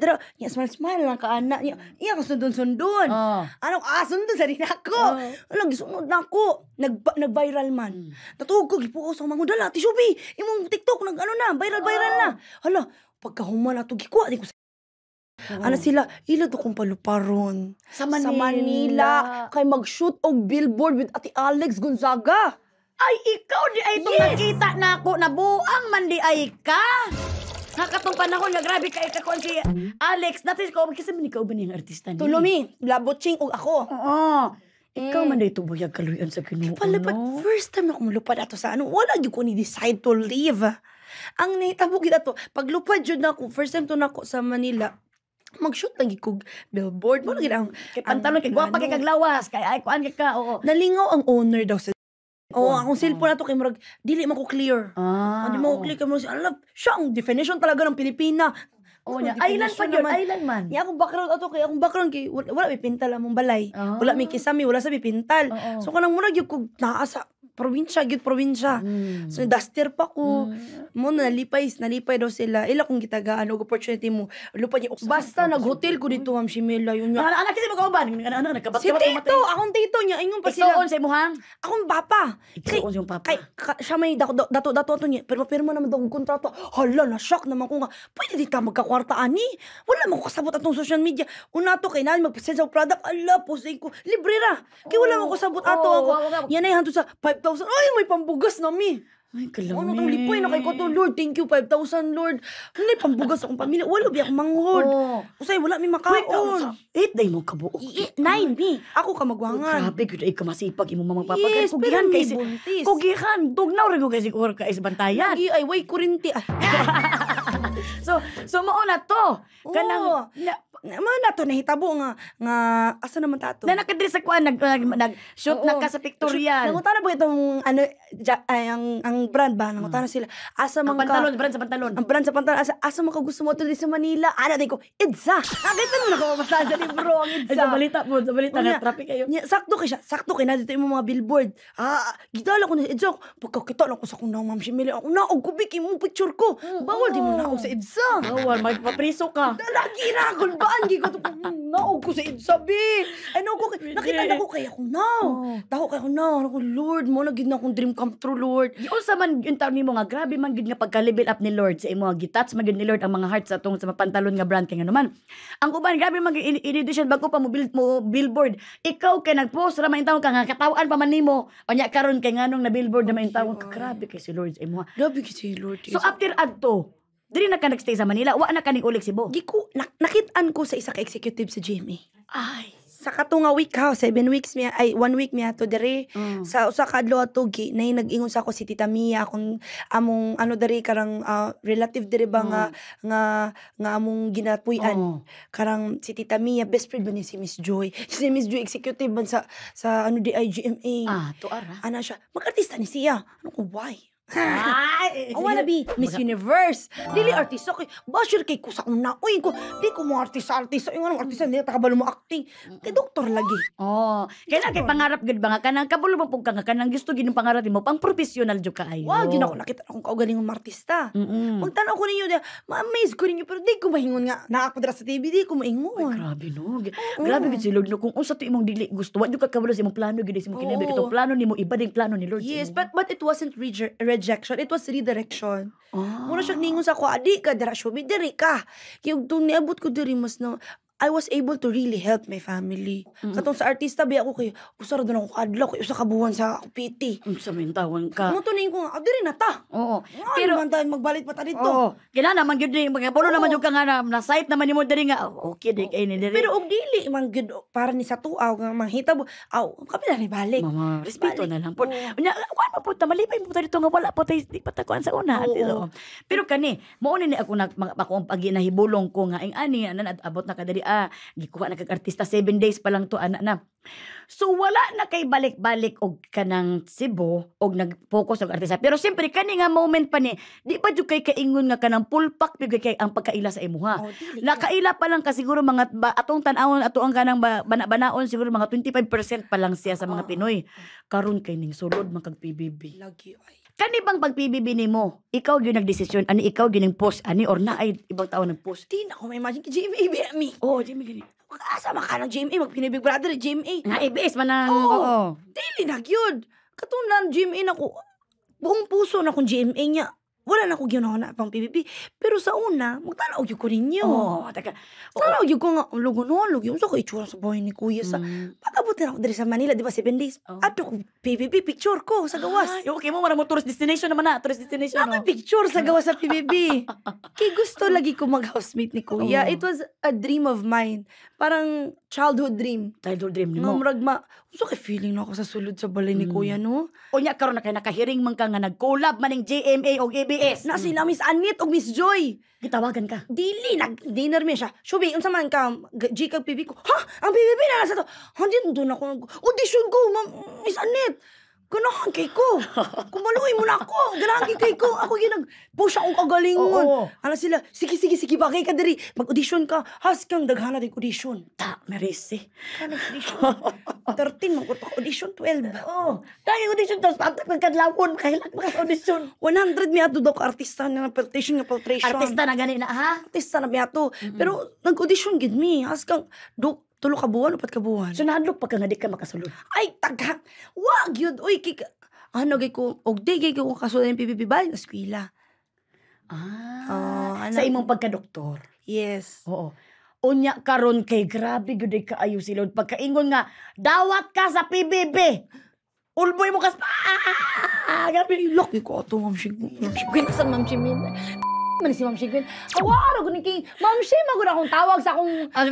Pero, smile lang ka, anak. Iya ka sundon-sundon. Oh. Anong sundon sa rin ako. Alam, gisunod na ako. Nag-viral man. Natugog ko, gipuos ako mga dala. Tisubi, imong TikTok, viral na. Hala, pagkahuman na ito, gikuha, di ko sa... Ano sila, ila to kong paluparon. Sa Manila. Sa Manila. Kay mag-shoot og billboard with Ate Alex Gonzaga. Ay, ikaw di ay itong nakita na ako. Nabuang man di ay ka. Nakatong panahon nga grabe ka ikakon si Alex. Dati ko, kasi man ikaw ba niyang artista niya? Tulumi, labotching og ako. Oo. Ikaw man di ito buyag kaluyan sa Ginoo. Palapad, first time ako malupad ato sa ano, wala gyud ko ni decide to leave. Ang nahitabo gid ato, paglupad jud nako, first time to nako sa Manila, mag-shoot lagi kog billboard. Wala gid ang Kay pantalon, kay gwapa, kay kaglawas. Kay ay, kuan ka, oo. nalingaw ang owner daw sa akong cellphone na to kay murag dili man ko clear. Di mo ko clear kay murag alam, siya ang definition talaga ng Pilipina. Oo niya. Island pa yun, island man. Ya akong background ato kay akong background kay wala may pintal among balay. Wala may kisami, wala sa may pintal. So kanang murag gyud kog naa sa probinsya, gyud probinsya. So duster pa ko. Mo nalipay daw sila. Ila kung gitagaan og opportunity mo. Lupa niya. Basta nag-hotel ko dito, Ma'am Shimela. Yun nga. Anak kasi mo kauban. Nagkabat Si Tito, akong Tito niya. Ingon pa Isuon sila. sa imuhang. Akong papa. Isuon yung papa. Siya may dato ato niya. Pero naman daw ang kontrato. Hala, na-shock naman ko nga. Pwede di ta magkakwarta ani. Wala man ko kasabot atong social media. Una to kay nani magpresent sa product. Ala, posting ko. Libre ra. Kaya wala man ko kasabot ato ako. Yan ay hanto sa 5,000. Ay, may pambugas na mi. Ay, kalami. Ano tong lipoy na kay ko to, Lord. Thank you, 5,000, Lord. Ano na pambugas akong pamilya. Wala biya akong manghod. Usay, wala mi makaon. 8 day mo kabuok. 9 mi. Ako ka magwangan. Grabe, good ay ka masipag imo mamagpapagal. Yes, pero may buntis. Kugihan. Tugnaw rin ko kasi kung ka bantayan. Lagi ay, way kurinti. Ay. So mauna to. Kanang, Na to nahitabo nga asa naman tato. na nakadiri sa kuan nag-shoot na ka sa pictorial. Nangutana ba itong ang brand ba? Nangutana sila. Asa Ang man pantalon, brand sa pantalon. Ang brand sa pantalon, asa man ka gusto mo to di sa Manila? Ana din ko, Idsa. Nakita mo na ko mabasa sa libro ang Ay, Idsa. sa balita na traffic kayo. Sakto kay siya. Sakto kay na dito yung mga billboard. Gidala ko na Idsa. Pagkakita lang ko sa kung Ma'am Shimela. Ako na og kubik imong picture ko. Bawal di mo na ako sa Idsa. Bawal, magpapriso ka. Lagi na ako baan gi ko to naog ko sa Idsabi. Ay naog ko nakita na ko kay ako now. Taho kay ako now. Ako Lord mo na gid na akong dream come true Lord. Yung sa man yung taon nimo nga grabe man gid nga pagka-level up ni Lord sa imo nga gitats man gid ni Lord ang mga hearts sa tong sa pantalon nga brand kay naman. Ang uban grabe man in edition bago pa mo billboard. Ikaw kay nag-post ra man tawo ka nga katawaan pa man nimo. Unya karon kay nganong na billboard na man tawo grabe kay si Lord sa imo. Grabe gid si Lord. So after adto, dili na ka nagstay sa Manila, wa na ka ning ulik Cebu. Di ko, nakitaan ko sa isa ka executive sa GMA. Ay, Sa katunga week ha, 1 week miya to dere. Sa usa ka adlaw ato na nag-ingon sa ako si Tita Mia kung among ano dere karang relative dere ba nga among ginapuy-an. Karang si Tita Mia best friend ba ni si Miss Joy. Si Miss Joy executive man sa ano di IGMA. to ara. Ana siya, mag-artista ni siya. Ano ko why? Ay, I wanna be Miss Universe. Dili artista kay basher kay kusa kong nauy ko. Di ko mo artista. Yung anong artista hindi takabalo mo acting. Kay doktor lagi. Kaya kay pangarap gud ba nga kanang kabulo mo pug ka nga kanang gusto gid pangarap mo pang professional jud ka ayo. Wow, ginako nakita akong kaugalingong artista. Magtanaw ko ninyo, ma-amaze ko ninyo pero di ko mahingon nga. Naa ko dira sa TV, di ko maingon. Grabe no. Grabe gid si Lord no kung unsa to imong dili gusto wa jud ka kabulo sa imong plano gid sa imong kinabi katong plano nimo iba ding plano ni Lord. Yes, but it wasn't rejection, it was redirection. Muna siya ningon sa ako, adi ka, dira siya, diri ka. Yung doon niabot ko diri mas na, I was able to really help my family. Katong sa artista, ba ako kayo, usara doon ako kadlaw, kayo sa kabuhan sa PT. Sa mintawan ka. Mutunin ko nga, diri na ta. Oo. Pero, tayo magbalit pa ta dito. Oo. Kina naman gyud ni mga puno naman jud ka nga na site naman nimo diri nga okay di kay ni diri. Pero og dili man gud para ni sa tuaw nga manghita bo. Kami na ni balik. Mama, respeto na lang po. Unya, kuan mo po ta malipay mo ta dito nga wala po tay di patakuan sa una. Pero kani, mao ni ako ako ang paginahibulong ko nga ing ani abot na kadiri gikuha na kag artista 7 days pa lang to ana na. So wala na kay balik-balik og kanang Cebu og nag-focus og artista. Pero siyempre kani nga moment pa ni di pa jud kay kaingon nga kanang pulpak bigay kay ang pagkaila sa imuha. Nakaila pa lang ka siguro mga atong tan-awon ato ang kanang bana-banaon siguro mga 25% pa lang siya sa mga Pinoy. Karon kay ning sulod man kag PBB. Lagi ay. Kani bang pag PBB nimo, ikaw gyud nagdesisyon ani ikaw gyud ning post ani or na ay ibang tao nag-post? Di na ko ma-imagine kay GMA be me. Jimmy gani. Asa maka ng GMA magpinibig brother GMA. Nga IBS man ang Dili na gyud. Katunan GMA na ko. Buong puso na kung GMA niya. Wala na ko ginawa na pang PBB. Pero sa una, magtanaw gyud ko ninyo. Taka. Tanaw gyud ko nga lugo no, lugo sa ko itsura sa bahay ni Kuya sa pag-abutin ako diri sa Manila, di ba 7 days. Ato ko PBB picture ko sa gawas. Okay mo mo tourist destination naman na, tourist destination Ako picture sa gawas sa PBB. Kay gusto lagi ko mag-housemate ni Kuya. It was a dream of mine. Parang childhood dream. Childhood dream Nga nimo. murag gusto kay feeling na ako sa sulod sa balay ni Kuya, no? Unya karon na kay nakahiring man ka nga nag-collab maning GMA og ABS. Na sila Miss Anit o Miss Joy. Gitawagan ka. Dili, nag-dinner mi siya. Shubi, unsa man ka, G kag PBB ko. Ha? Ang PBB na nasa to. Hindi, doon ako audition ko, Miss Anit. Ganahan kay ko. Kumaluoy mo na ako. Ganahan kay ko. Ako ginag-push akong kagalingon. Oo. Ano sila, sige, bagay ka diri. Mag-audition ka. Has kang daghana din audition. Ta, Marisi. Kanang audition. 13, mag-audition. Audition 12. Oo. Dahil audition to, pagkat magkadlawon, kailan audition. 100 miyato daw ka artista na filtration. Artista na gani na, ha? Artista na miyato. Pero nag-audition gid mi. Has kang, tulo ka buwan, 4 ka buwan. So, nahadlok pa ka nga di ka makasulod. Ay, taga. Wag yun. Uy, ano gay ko, gay ko kasulod ng PBB ba? Eskwela. Sa imong pagka-doktor. Yes. Oo. Unya karon kay grabe gyud kaayo silod pagkaingon nga dawat ka sa PBB. Ulboy mo kas gabi Laki ko ato, Ma'am Shigwin. Sa Ma'am Shigwin. Man si Ma'am Shigwin. Awaro ko ni King. Ma'am Shigwin, magod akong tawag sa akong... I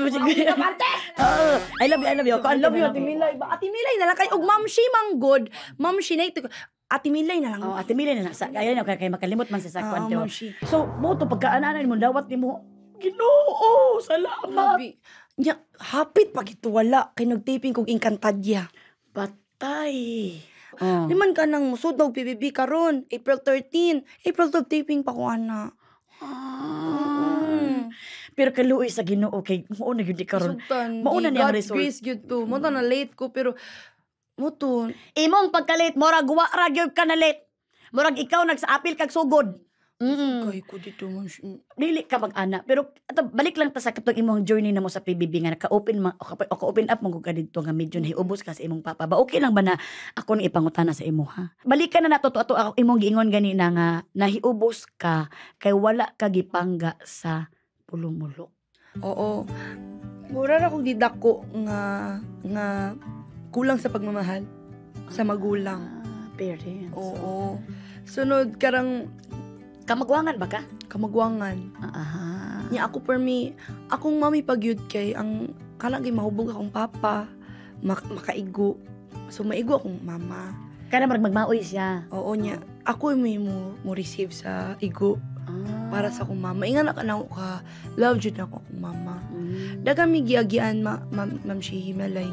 love you. I love you, Ate Milay. Ate Milay na lang kayo. Og Ma'am Shi, Manggod. Ma'am Shi na ito. Ate Milay na lang. Oh, Ate Milay na sa ayan kay makalimot man sa sakwan Ma'am Shi. So, mo to pagkaananan mo dawat nimo. Ginoo, salamat. Grabe. Nya, hapit pag ito wala. Kay nag-taping kong Encantadya. Patay. Liman ka nang musod na PBB karon April 13. April 12 taping pa ko, ana. Pero kaluoy sa Ginoo kay mao na gyud karon. Mauna niya God's result. grace gyud to. Mo na late ko pero mo to. Imong pagka-late murag wa ra gyud ka na late. Murag ikaw nagsa-apil kag sugod. Kay ko dito man. Dili ka mag-ana. Pero balik lang ta sa katong imong journey na mo sa PBB nga naka-open open up mo ka dito nga medyo nahiubos ka sa imong papa. Ba okay lang ba na ako ni ipangutana sa imo ha? Balikan na nato ato ako imong giingon ganina nga nahiubos ka kay wala ka gipangga sa pulumulok. Oo. Mura ra kong gidako nga kulang sa pagmamahal sa magulang. Parents. Oo. Sunod karang Kamagwangan ba ka? kamagwangan. Nya ako for me, akong mami pagyud kay ang kanang mahubog akong papa, makaigo. So maigo akong mama. Kana magmaoy siya. Oo niya. Ako may mo receive sa igo para sa akong mama. Ingan na ka love jud na ako akong mama. Daghang mi giagian Ma'am Shi Himalay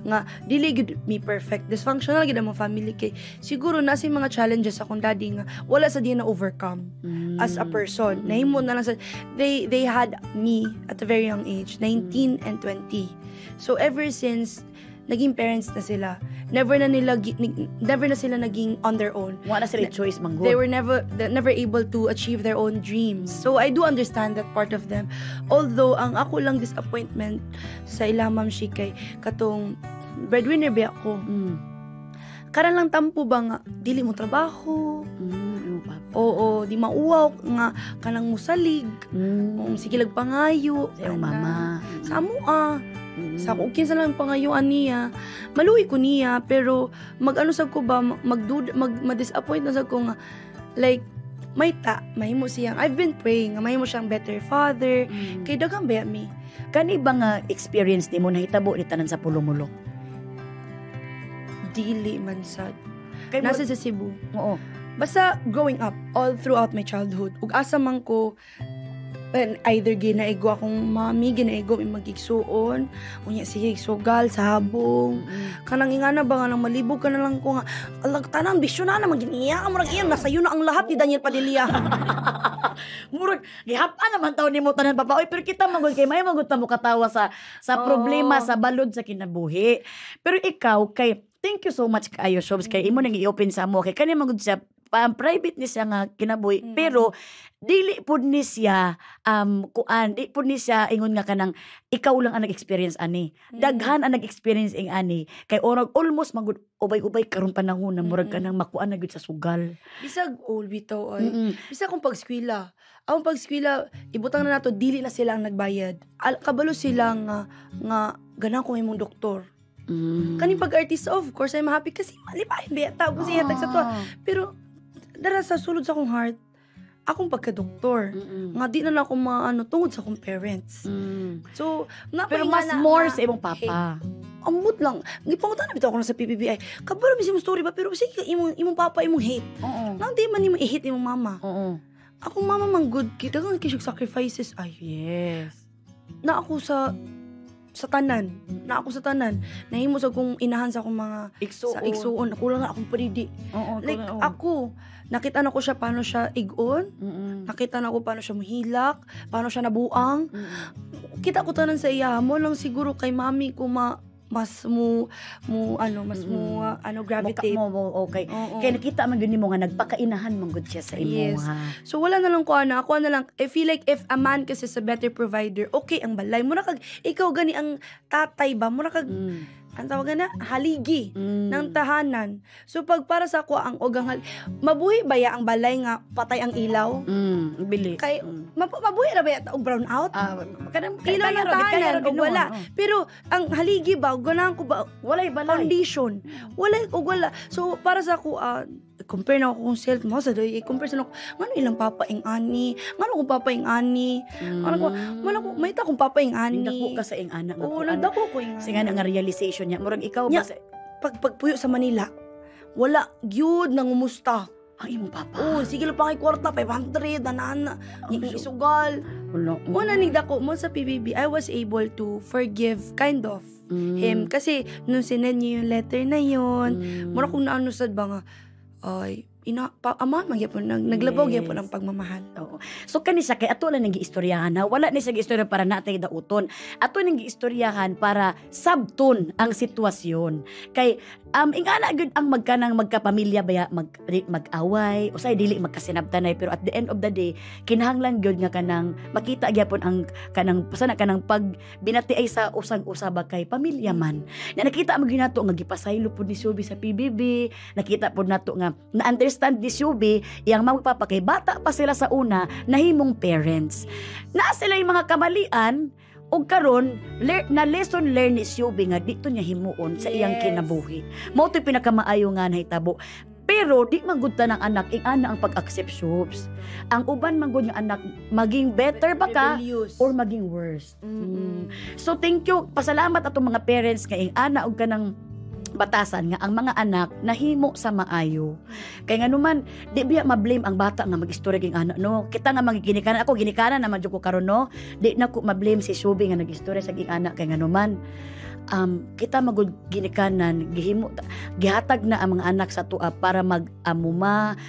nga dili gud mi perfect. Dysfunctional gid ang family kay siguro na sa mga challenges akong daddy nga wala sa di na overcome as a person. Nahimo na lang sa they had me at a very young age, 19 and 20. So ever since naging parents na sila, never na sila naging on their own. Wala sila choice manggod. They were never able to achieve their own dreams. So I do understand that part of them. Although ang ako lang disappointment sa ila Ma'am Shi kay katong breadwinner ba ako. Karan lang tampo ba nga dili mo trabaho. Oo, di mauwaw nga kanang musalig. Sige lag pangayo Sa iyong mama. sa amo sa ako kinsa lang pangayuan niya maluwi ko niya pero mag-ano sa ko ba ma-disappoint na sa ko nga like mahimo siyang I've been praying nga mahimo siyang better father kay daghang ba mi Kani ba nga experience nimo nahitabo ni tanan sa pulumulok? dili man sad Kay nasa sa Cebu. Oo. Basta growing up all throughout my childhood ug asa man ko either ginaigo akong mami, ginaigo may magigsuon, unya siya igsugal sa habong. Kanang ingana ba nga nang malibog ka na lang ko nga, alag tanang bisyo na naman giniya, murag iyan, nasa na ang lahat ni Daniel Padilla. Murag, gihapa naman taon ni mo tanan papa. Oy, pero kita magod kay may magod ta mo katawa sa problema, sa balod sa kinabuhi. Pero ikaw, thank you so much kayo, Shobs, kay imo nang i-open sa mo. Kay kani magod siya, private ni siya nga kinabuhi. Pero, dili pud ni siya di pud ni siya ingon nga kanang ikaw lang ang nag-experience ani. Daghan ang nag-experience ing ani kay orag almost magud ubay-ubay karon panahon na murag kanang makuan na gyud sa sugal. Bisag old bitaw ay. Bisag kung pagskwela. Ang pagskwela ibutang na nato dili na sila ang nagbayad. Kabalo sila nga ganang ko imong doktor. Kaning pag-artist of course I'm happy kasi malipayon ba tawag ko siya tag sa to. Pero dara sa sulod sa akong heart akong pagka-doktor. Nga di na ako tungod sa akong parents. So, pero mas more sa imong papa. Amot lang. Gipangutan na bitaw ako na sa PBBI. Kabalo mi imong story ba pero sige imong papa imong hate. Nang di man imong i-hate imong mama. Akong mama man good kita kang kisig sacrifices ay. Yes. Na ako sa sa tanan. Na ako sa tanan. Nahimo sa kong inahan sa akong mga sa igsuon. Nakulang na akong paridi. Like ako, nakita na ko siya paano siya igon. Nakita na ko paano siya mahilak, paano siya nabuang. Kita ko tanan sa iya mo lang siguro kay mami ko mas gravitate okay. Kaya nakita man yun mo nga nagpakainahan man gud siya sa imo ha. So wala na lang ko na lang I feel like if a man kasi sa better provider, okay ang balay mo na kag ikaw gani ang tatay ba mo na kag ang tawag na haligi ng tahanan. So pag para sa ako ang ogang mabuhi ba ya ang balay nga patay ang ilaw? Bili. Kay mabuhi ra ba ya og brown out? Kanang ilaw ng tahanan og wala. Pero ang haligi ba ganahan ko ba walay balay. Foundation. Walay og wala. So para sa ako compare na ako kung self mo sa doy compare sa ako ngano ilang papaing ani ngano kung papaing ani ngano ko may ta kung papaing ani dako ka sa ing anak nagdako ko ing singa nga realization niya murag ikaw ba pagpuyo sa Manila wala gyud nangumusta ang imong papa sige lang pa kay kwarta 500 nanana isugal wala ni dako mo sa PBB I was able to forgive kind of him kasi nung sinend niya yung letter na yun mura kung naano sad ba nga ay ama magyapon naglabaw gyapon ang pagmamahal. Oo. So kani sa kay ato lang nang giistoryahan na wala ni sa giistorya para natay dauton. Ato nang giistoryahan para sabton ang sitwasyon. Kay ingana gud ang magkapamilya baya mag-away usay dili magkasinabtanay pero at the end of the day kinahanglan gyud nga kanang makita gyapon ang kanang pagbinati ay sa usag-usaba kay pamilya man. Na nakita mo ginato nga gipasaylo pud ni Subi sa PBB, nakita pud nato nga na-understand ni Subi iyang magpapakay bata pa sila sa una nahimong parents. Na sila yung mga kamalian og karon na lesson learned ni Subi nga dito niya himuon sa iyang kinabuhi. Mao to'y pinakamaayo nga nahitabo. Pero di man gud tanang anak ana ang pag-accept subs. Ang uban man gud nga anak maging better ba ka or maging worse. So thank you, pasalamat atong mga parents kay ana og kanang batasan nga ang mga anak nahimo sa maayo. Kay nganuman di biya ma-blame ang bata nga mag-istorya king anak no. Kita nga ginikanan ako ginikanan naman jud ko karon no. Di na ko ma-blame si Subi nga nag-istorya sa king anak kay nganuman kita magud ginikanan gihimo gihatag na ang mga anak sa tuwa para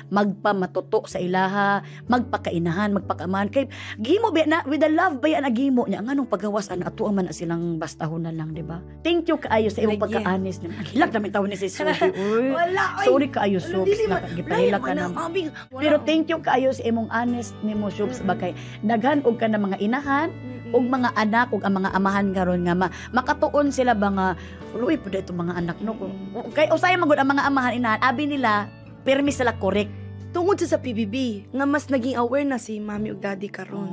magpamatuto sa ilaha, magpakainahan, magpakaman kay gihimo ba na with the love ba yan agihimo niya nganong pagawas ana ato man silang bastahon na lang, di ba? Thank you kaayo sa imong pagka-honest na hilak namin tawon ni si Subi. Wala sorry kaayo Subs na gipahilak ka na. Pero thank you kaayo sa imong honest nimo Subs bakay daghan og ka na mga inahan og mga anak og ang mga amahan karon nga makatuon sila ba nga luoy pud ito mga anak no kay usay magud ang mga amahan inahan abi nila permi sila correct tungod sa PBB nga mas naging aware na si mami ug daddy karon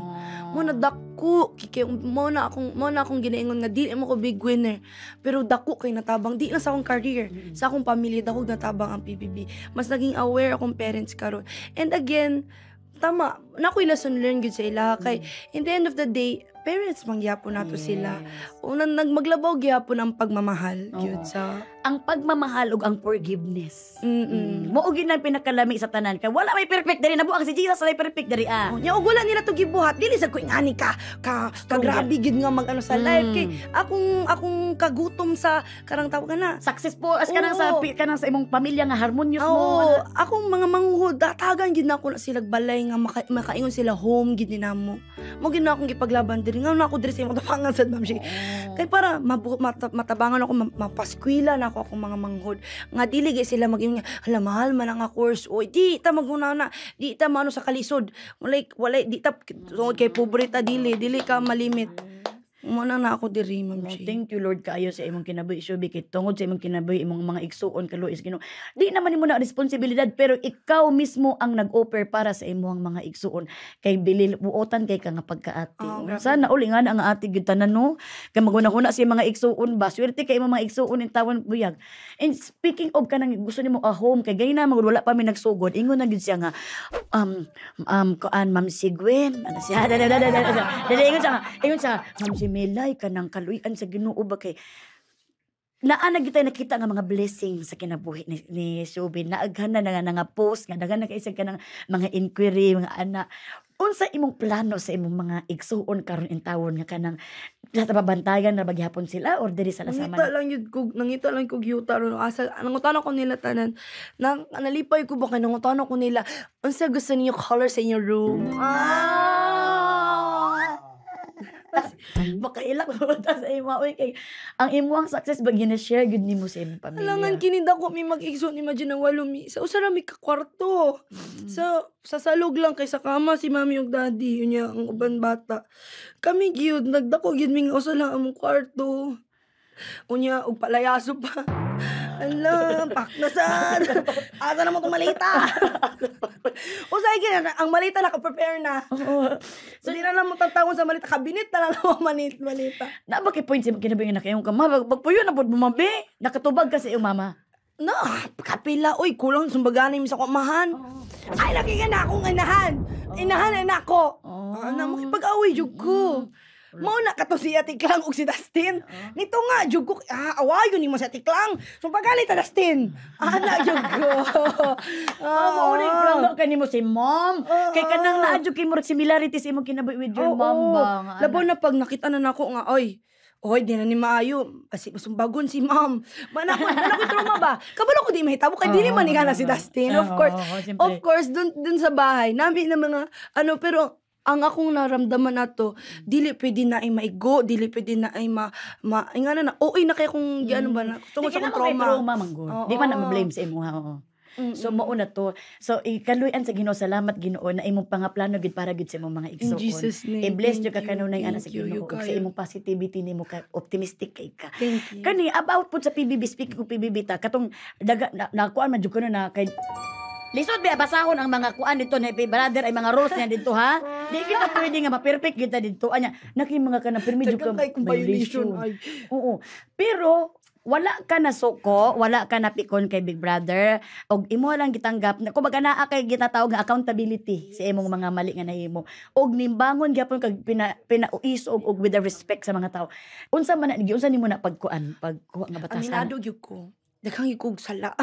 mo na dako kay mo na akong ginaingon nga dili mo ko big winner pero dako kay natabang di lang sa akong career sa akong pamilya dako natabang ang PBB mas naging aware akong parents karon and again tama na ko'y lesson learned gud sa ila kay in the end of the day parents mangyapon nato sila unang nagmaglabaw gyapon ang pagmamahal gyud sa ang pagmamahal ug ang forgiveness mo ug yun ang pinakalami sa tanan kay wala may perfect diri nabuang si Jesus wala perfect diri nya ug wala nila to gibuhat dili sa ko ingani ka grabe gid nga magano sa life kay akong kagutom sa karang tawag na successful as kanang sa imong pamilya nga harmonious mo akong mga manghud datagan gid nako na sila balay nga makaingon sila home gid ni namo mo gid na akong gipaglaban diri nga na ako diri sa imong tabangan sad ma'am si kay para matabangan ako mapaskwela na ako akong mga manghod nga dili gay sila mag-ingon hala mahal man ang course oy di ta maguna na di ta mano sa kalisod walay di ta tungod kay pobreta dili ka malimit mo na ako diri ma'am si thank you Lord kaayo sa imong kinabuhi Subi kay tungod sa imong kinabuhi imong mga igsuon kaluis Ginoo di naman nimo na responsibilidad pero ikaw mismo ang nag-offer para sa imong mga igsuon kay buotan kay ka nga pagkaati sana uli nga ang ati gyud tanan no kay maguna-huna sa mga igsuon ba swerte kay imong mga igsuon in tawon buyag and speaking of kanang gusto nimo a home kay gay na magud wala pa mi nagsugod ingon na gyud siya nga kuan Ma'am Sigwen ano siya ingon siya Ma'am Milay kanang kaluyan sa Ginoo ba kay naana gitay nakita nga mga blessing sa kinabuhi ni Subi naaghan na nga post nga daghan na kay isang kanang mga inquiry mga ana unsa imong plano sa imong mga igsuon karon in tawon nga kanang Sa tababantayan na bagyapon sila or diri sa lasama. Nangita lang kog yuta ron asa nangutana ko nila tanan. Nalipay ko ba kay nangutana ko nila unsa gusto niyo color sa inyong room. Makailak mo ta sa imo oy kay ang imong success ba gina-share gud nimo sa imong pamilya. Alangan kinida ko mi mag-igsoon imagine ang walo mi. Sa usa ra mi ka kwarto. Sa salog lang kay sa kama si mami ug daddy unya ang uban bata. Kami gyud nagdako gyud mi nga usa lang among kwarto. Unya og palayaso pa. Ala, paknasan. Asa na mo itong malita? Usay gina, ang malita naka-prepare na. So, di na lang mo tantawon sa malita. Kabinet na lang ako malita. Na ba kay point sa kinabingan na kayong kama? Pagpuyo na po bumabi. Nakatubag ka sa iyong mama. No, kapila. Uy, kulang sumbaganin mi sa kumahan. Ay, lagi ka na akong inahan. Inahan na ako. Ano, makipag-away jug ko. Mao na kato si Ate Klang ug si Dustin. Nito nga jud ko awayon nimo si Ate Klang. So pagalit ta Dustin. Ana jud ko. Mauning plano kanimo si mom. Kay kanang naa jud kay murag similarity sa imong kinabuhi with your mom ba. Labaw na pag nakita na nako nga oy. Oy, di na ni maayo. Kasi masumbagon si mom. Manako trauma ba? Kabalo ko di mahitabo kay dili man ni kana si Dustin. Of course, dun sa bahay nami na mga pero ang akong naramdaman nato, dili pwede na ay maigo, dili pwede na ay ingana na, na kaya kung ano ba na, tungkol sa akong trauma. Trauma manggod. Di man na ma-blame sa imo ha. So mao na to. So ikaluyan sa Ginoo, salamat Ginoo na imong pangaplano gid para gid sa imong mga igsoon. In Jesus name. I-bless jud ka kanunay ana sa Ginoo ug sa imong positivity nimo ka optimistic kay ka. Thank you. Kani about pud sa PBB, speak ko PBB ta katong daga nakuan man jud kuno na kay lisod ba basahon ang mga kuan dito na brother ay mga rules niya dito ha. Di kita pwede nga ma-perfect kita dito anya. Naki mga kanang permit ka violation. Oo. Pero wala ka na suko, wala ka na pikon kay Big Brother og imo lang gitanggap na kumbaga naa kay gitatawag nga accountability sa imong mga mali nga nahimo og nimbangon gyapon kag pinauis og with the respect sa mga tao. Unsa man unsa nimo na pagkuan pagkuha nga batasan? Aminado gyud ko. Daghang ikog sala.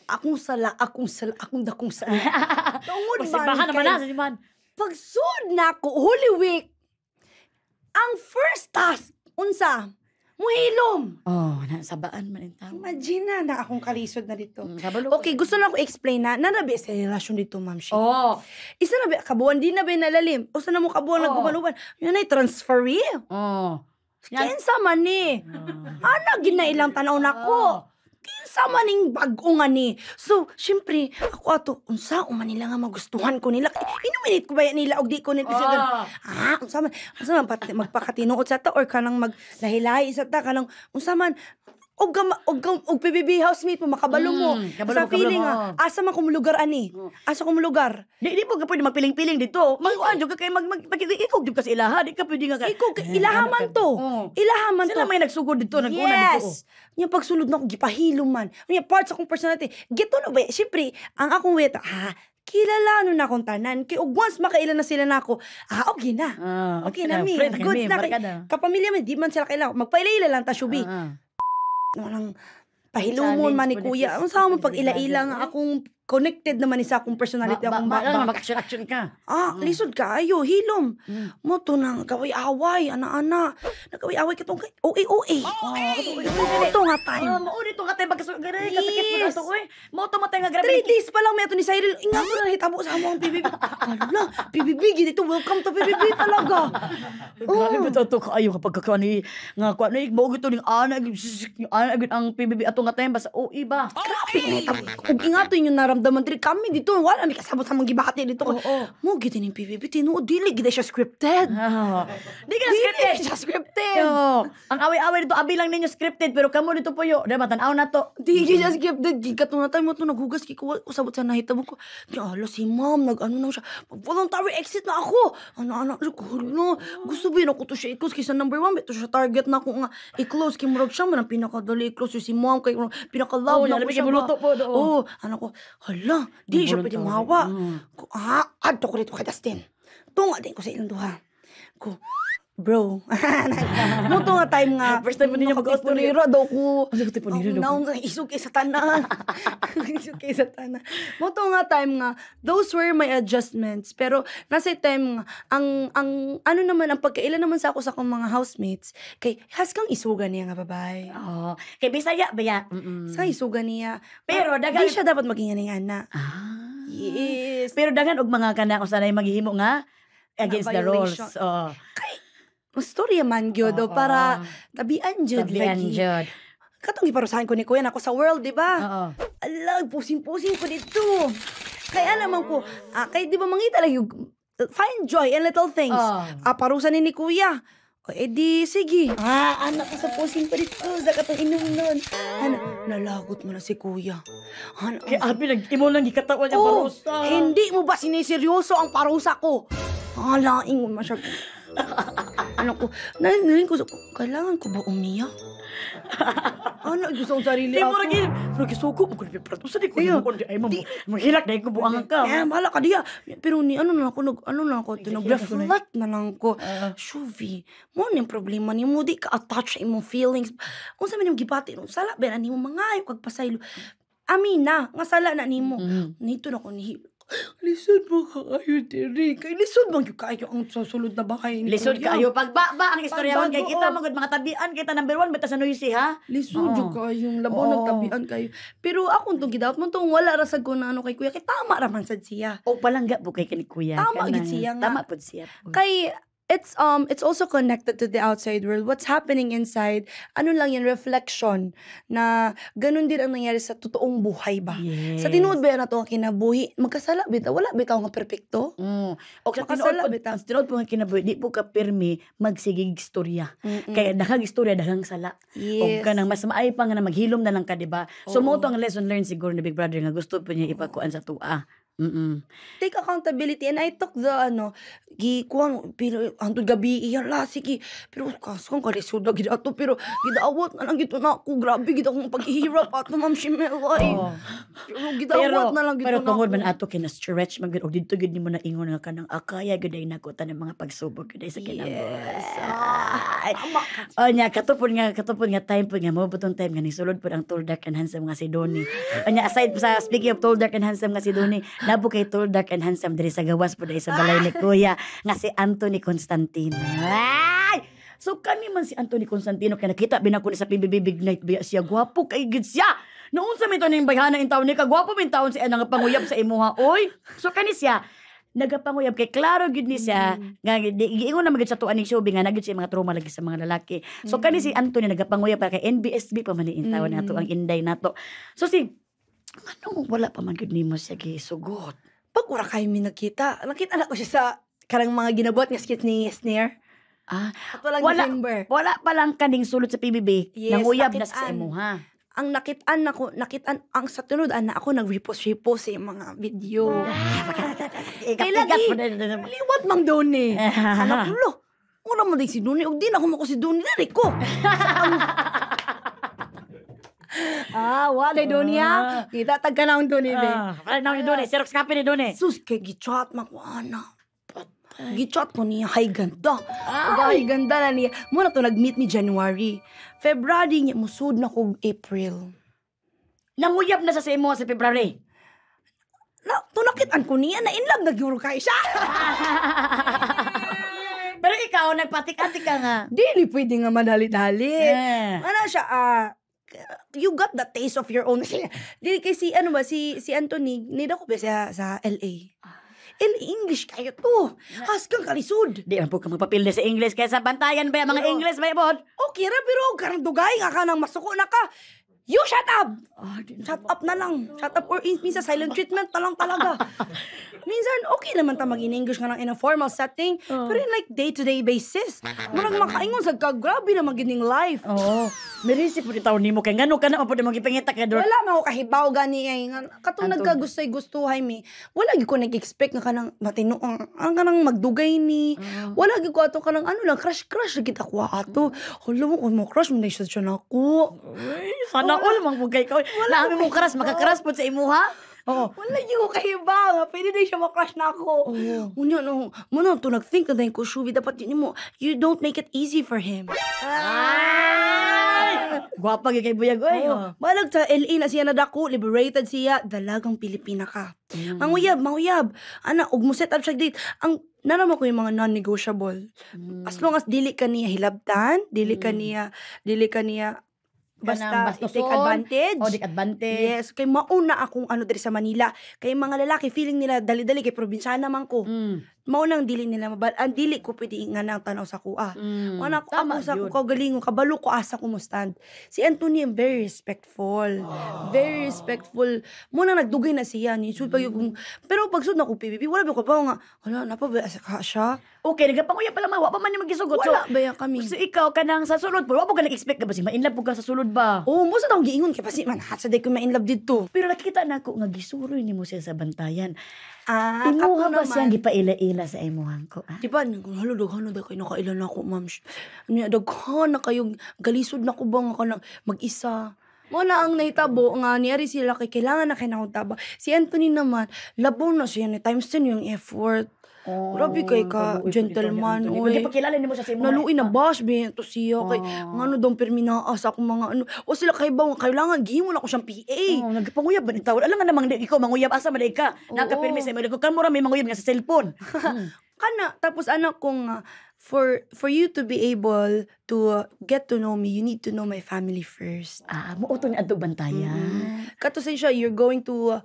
Akong dakong sala. Tungod Simbahan naman na, simbahan. Pagsud na ko Holy Week. Ang first task unsa? Muhilom. Nasabaan man yung tao. Imagine na akong kalisod na dito. Kabalo. Okay, gusto na ko explain na nanabi sa relasyon dito, Ma'am Shi. Isa na ba kabuan di na ba nalalim? Usa na mo kabuan nagguban-uban. Yan ay transferee. Kinsa man ni? Ana ginailang tanaw nako. Kinsa man ning bag-o nga ni. So, syempre, ako ato unsa man nila nga magustuhan ko nila. Inuminate ko ba nila og di ko nila unsa man magpakatinuod sa ta or kanang maglahi-lahi sa ta kanang unsa man og PBB housemate mo makabalo mo sa feeling asa man kung lugar ani asa kung lugar di po ka pwede magpiling-piling dito mag-uan jud ka kay ikog jud ka sa ilaha di ka pwede nga ikog ilahaman to sila may nagsugod dito nag-una dito yung pagsulod na ko gipahilom man yung parts akong personality gito no ba syempre ang akong weta kilala na akong tanan kay og once makailan na sila nako okay na okay na mi goods na kapamilya man di man sila kailangan magpaila lang ta syubi nang pahilumon man ni kuya. Ang sama mo pag ila-ila nga akong connected naman sa akong personality akong mag-action ka. Lisod ka ayo hilom. Mo to nang gaway-away ana-ana. Nagaway-away katong OA. Ito nga time. Mao dito nga time kasakit mo na to oy. Mo to matay nga grabe. 3 days pa lang meto ni Cyril. Inga mo na hitabo sa among PBB. Hala, PBB gid ito. Welcome to PBB talaga. Grabe mo to kaayo kapag kakani nga kuan ni mo gito ning ana ang PBB ato nga time basta OA ba. Grabe na hitabo. Ug ingaton yung naramdaman diri kami dito wala mi kasabot sa mga gibati dito mo gid ning PBB tinuod dili gid siya scripted di ka scripted ang away-away dito abi lang ninyo scripted pero kamo dito po yo diba tan-aw na to di siya scripted gid katong na time mo to naghugas kay ko usabot sa nahitabo ko di ala si ma'am nag-ano na siya voluntary exit na ako ano no gusto ba na ko to siya i-close kaysa number 1 beto siya target na ko nga i-close kay murag siya man ang pinakadali i-close si ma'am kay pinaka-love na ko siya ano ko hala, di siya pwede mahawa. Adto ko dito kay Dustin. Tunga din ko sa ilang duha. Bro. Muto nga time nga. First time mo ninyo mag-Australia. Nakatipunira daw ko. Ano katipunira daw ko? Naong nga isog kay sa tanan. Isog kay sa tanan. Muto nga time nga, those were my adjustments. Pero nasa time nga, ang ano naman, ang pagkailan naman sa ako sa akong mga housemates, kay has kang isugan niya nga babae. Oh, kay Bisaya ba ya? Sa isugan niya. Pero dagan Di siya dapat maging ana. Ah. Yes. Pero dagan og mga kana kung sanay maghihimo nga against the rules. violation. Oh. Storya man gyud Oo. para tabian jud Tabian lagi. jud. Katong giparusahan ko ni Kuya nako sa world, di ba? Oo. Alag, pusing-pusing ko dito. Kaya naman ko, kaya di ba mangita lang yung find joy in little things. Parusa ni Kuya. O edi, sige. Anak ko sa pusing ko dito. Sa katong inunon. Nalagot mo na si Kuya. Kaya abi nag-imo lang gikatawan niya parusa. Hindi mo ba siniseryoso ang parusa ko? Laing mo masyag. Ko, nalilin ko, kailangan ko ba umiyak? Gusto kong sarili Di mo ako. lagi, pero gisuko mo kung parusa di ko ay mo maghilak dahil ko buang ka. Bahala ka diya. Pero ni ano na ako, nag-reflect na lang ko. Shuvi, mo yung problema ni mo, di ka attach sa imong feelings. Kung sa man yung gibati, sala, ba na ni mo mangayo, kagpasaylo. Amina, nga sala na ni mo. Nito na ko ni lisod mo kayo, Terry. Kay lisod mo kayo ang susulod na bahay. Lisod kayo. Pagbaba ang istoryawan kay kita, Pagbago, magod mga tabian kita number 1, beta sa noisy ha? Lisod yung kayong labaw, nagtabian kayo. Pero ako itong gidawat mo itong wala rasag ko na ano kay Kuya. Kay tama raman sad siya. O palangga po kay Kuya. Tama gid siya nga. Tama po siya. Kay it's also connected to the outside world. What's happening inside, ano lang yan, reflection na ganun din ang nangyari sa totoong buhay ba? Yes. Sa tinuod ba yan na ito ang kinabuhi? Magkasala bitaw, wala bitaw nga perfecto. O sa Makasala, tinuod bitaw. po nga kinabuhi, di po ka pirmi magsigig istorya. Kaya daghang istorya, daghang sala. O Yes. ka nang mas maay pa nga na maghilom na lang ka, di ba? So mo to ang lesson learned siguro ni Big Brother nga gusto po niya ipakuan sa tua. Take accountability, and I took the gikuang pero hantod gabi iyan la sige pero kasong kalisod na gid ato pero gidaawat na lang gito na ako, grabe gid akong paghihirap ato Ma'am Shimelay. Pero gidaawat na lang gito Pero na tungod ako. man ato kina-stretch man gud og dito gid nimo na ingon nga kanang akaya gud ay nakutan ng mga pagsubok gud ay sa kinabuhi. Nya katupon nga time po nga mo butong time nga nisulod po ang Tall Dark and Handsome nga si Donnie. Nya aside sa speaking of Tall Dark and Handsome nga si Donnie, nabo kay Tall Dark and Handsome diri sa gawas po dahil sa balay ni Kuya nga si Anthony Constantino. Ay! So kani man si Anthony Constantino kay nakita binako ni sa PBB Big Night biya siya gwapo kay gid siya. Naunsa mi to ning bayhana in taon ni kagwapo min taon siya nga panguyab sa imuha oy. So kani siya nagapanguyab kay klaro gid ni siya nga giingon na magid sa tuan ni Shubi nga nagid siya mga trauma lagi sa mga lalaki. So kani si Anthony nagapanguyab pa kay NBSB pa man ni in taon nato ang Inday nato. So si ano wala pa man gud nimo siya gisugot. Pag wala kayo mi nakita na ko siya sa karang mga ginabuhat nga skits ni Snare. Ato lang December. Wala pa lang kaning sulod sa PBB. Yes, Nanguyab na sa nakitaan. imuha. Ang nakitaan ang sa tunod na ako nag-repost sa mga video. Kay lagi, liwat mang Doni. Anak ko, una mo din si Doni, og di na ako si Doni, nari ko. Wala Doni ha. Kita tagka na ang Doni, be. Wala na ni Doni, Xerox copy ni Doni. Sus, kay gichat man ko, ana. Gichat ko niya, hay ganda. Hay ganda na niya. Muna to nag-meet ni January. February niya, musud na ko April. Nanguyab na sa imuha sa February. Tunakitan ko niya, na-inlove na gyuro kay siya. Pero ikaw, nagpatik-atik ka nga. Dili pwede nga madali-dali. Eh. Ano siya, you got the taste of your own. Dili kay si Anthony, nida ko ba siya sa LA. English kayo to. Haskang kalisod. Di man po ka magpapilde sa English kaya sa bantayan ba mga English ba ibon? Okay ra, pero karang dugay nga ka nang masuko na ka. You shut up! Shut up na lang. Shut up or minsan silent treatment na lang talaga. Minsan, okay naman ta mag-in-English nga lang in a formal setting. Pero in like day-to-day basis, murag makaingon sa grabe na magining life. Oo. Merisi po di taon ni mo kay ngano ka na po di magipangita ka doon. Wala man ko kahibaw gani ay nga katong nagkagustoy-gustuhay mi. Wala gyud ko nag-expect nga kanang matino ang kanang magdugay ni. Wala gyud ko ato kanang ano lang crush kita ko ato. Hala mo crush mo na siya nako. Sana all mang bugay ka. Laami mo crush, maka-crush po sa imuha. Oo. Wala yung kahiba nga. Pwede din siya makrush na ako. Unya, no. Muna, to nag-think na dahil ko, Shubi, dapat yun mo, you don't make it easy for him. Ay! Gwapa gyud kay Buyag oy. Balag sa LA na siya nadako, liberated siya, dalagang Pilipina ka. Manguyab. Ana, ug mo set up siya date. Ang nanaman ko yung mga non-negotiable. As long as dili ka niya hilabtan, dili ka niya basta bastuson, take advantage. O, take advantage. Yes, kay mauna akong ano diri sa Manila. Kay mga lalaki feeling nila dali-dali kay probinsyana man ko. Maunang dili nila ang dili ko pwede nga nang tanaw sa kuha. Ana ko Tama ako sa yun. ko galingon kabalo ko asa ko mo stand. Si Anthony very respectful. Very respectful. Muna nagdugay na siya ni sud pag yung pero pag sud na ko PBB wala ba ko pa nga wala na pa ba ka siya. Okay, nagapanguyab pa lang wa pa man ni magisugot. Wala ba yan kami. So ikaw kanang sa sulod po, wa po ka nag-expect ka ba si ma-inlove po ka sa sulod ba? Oh, mo sa tawong giingon kay pasi man hat sa day ko ma-inlove dito. Pero nakita na ko nga gisuroy nimo siya sa bantayan. Ah, Imuha ako ba siyang naman. gipaila-ila sa imuhang ko? Di ba, halo daghan na kayo nakailan ako, ma'am. Niya, daghan na kayo, galisod na ko ba nga ka mag-isa. Mo na ang nahitabo nga niyari sila kay kailangan na kayo nakutaba. Si Anthony naman, labaw na siya ni times 10 yung effort. Grabe kay ka, gentleman. Oy, pagkilala nimo siya sa imuhang. Naluin na bash be to siya kay ngano daw perminaas ako mga ano o sila kay ba kailangan gihimo na ko siyang PA. Nagpanguyab ba ni tawad? Alam nga namang ikaw manguyab asa man ka. Nakapirmi sa imo. Kan mo ra may manguyab nga sa cellphone. Kana tapos anak kong for you to be able to get to know me, you need to know my family first. Muuto ni adto bantayan. Kato say siya, you're going to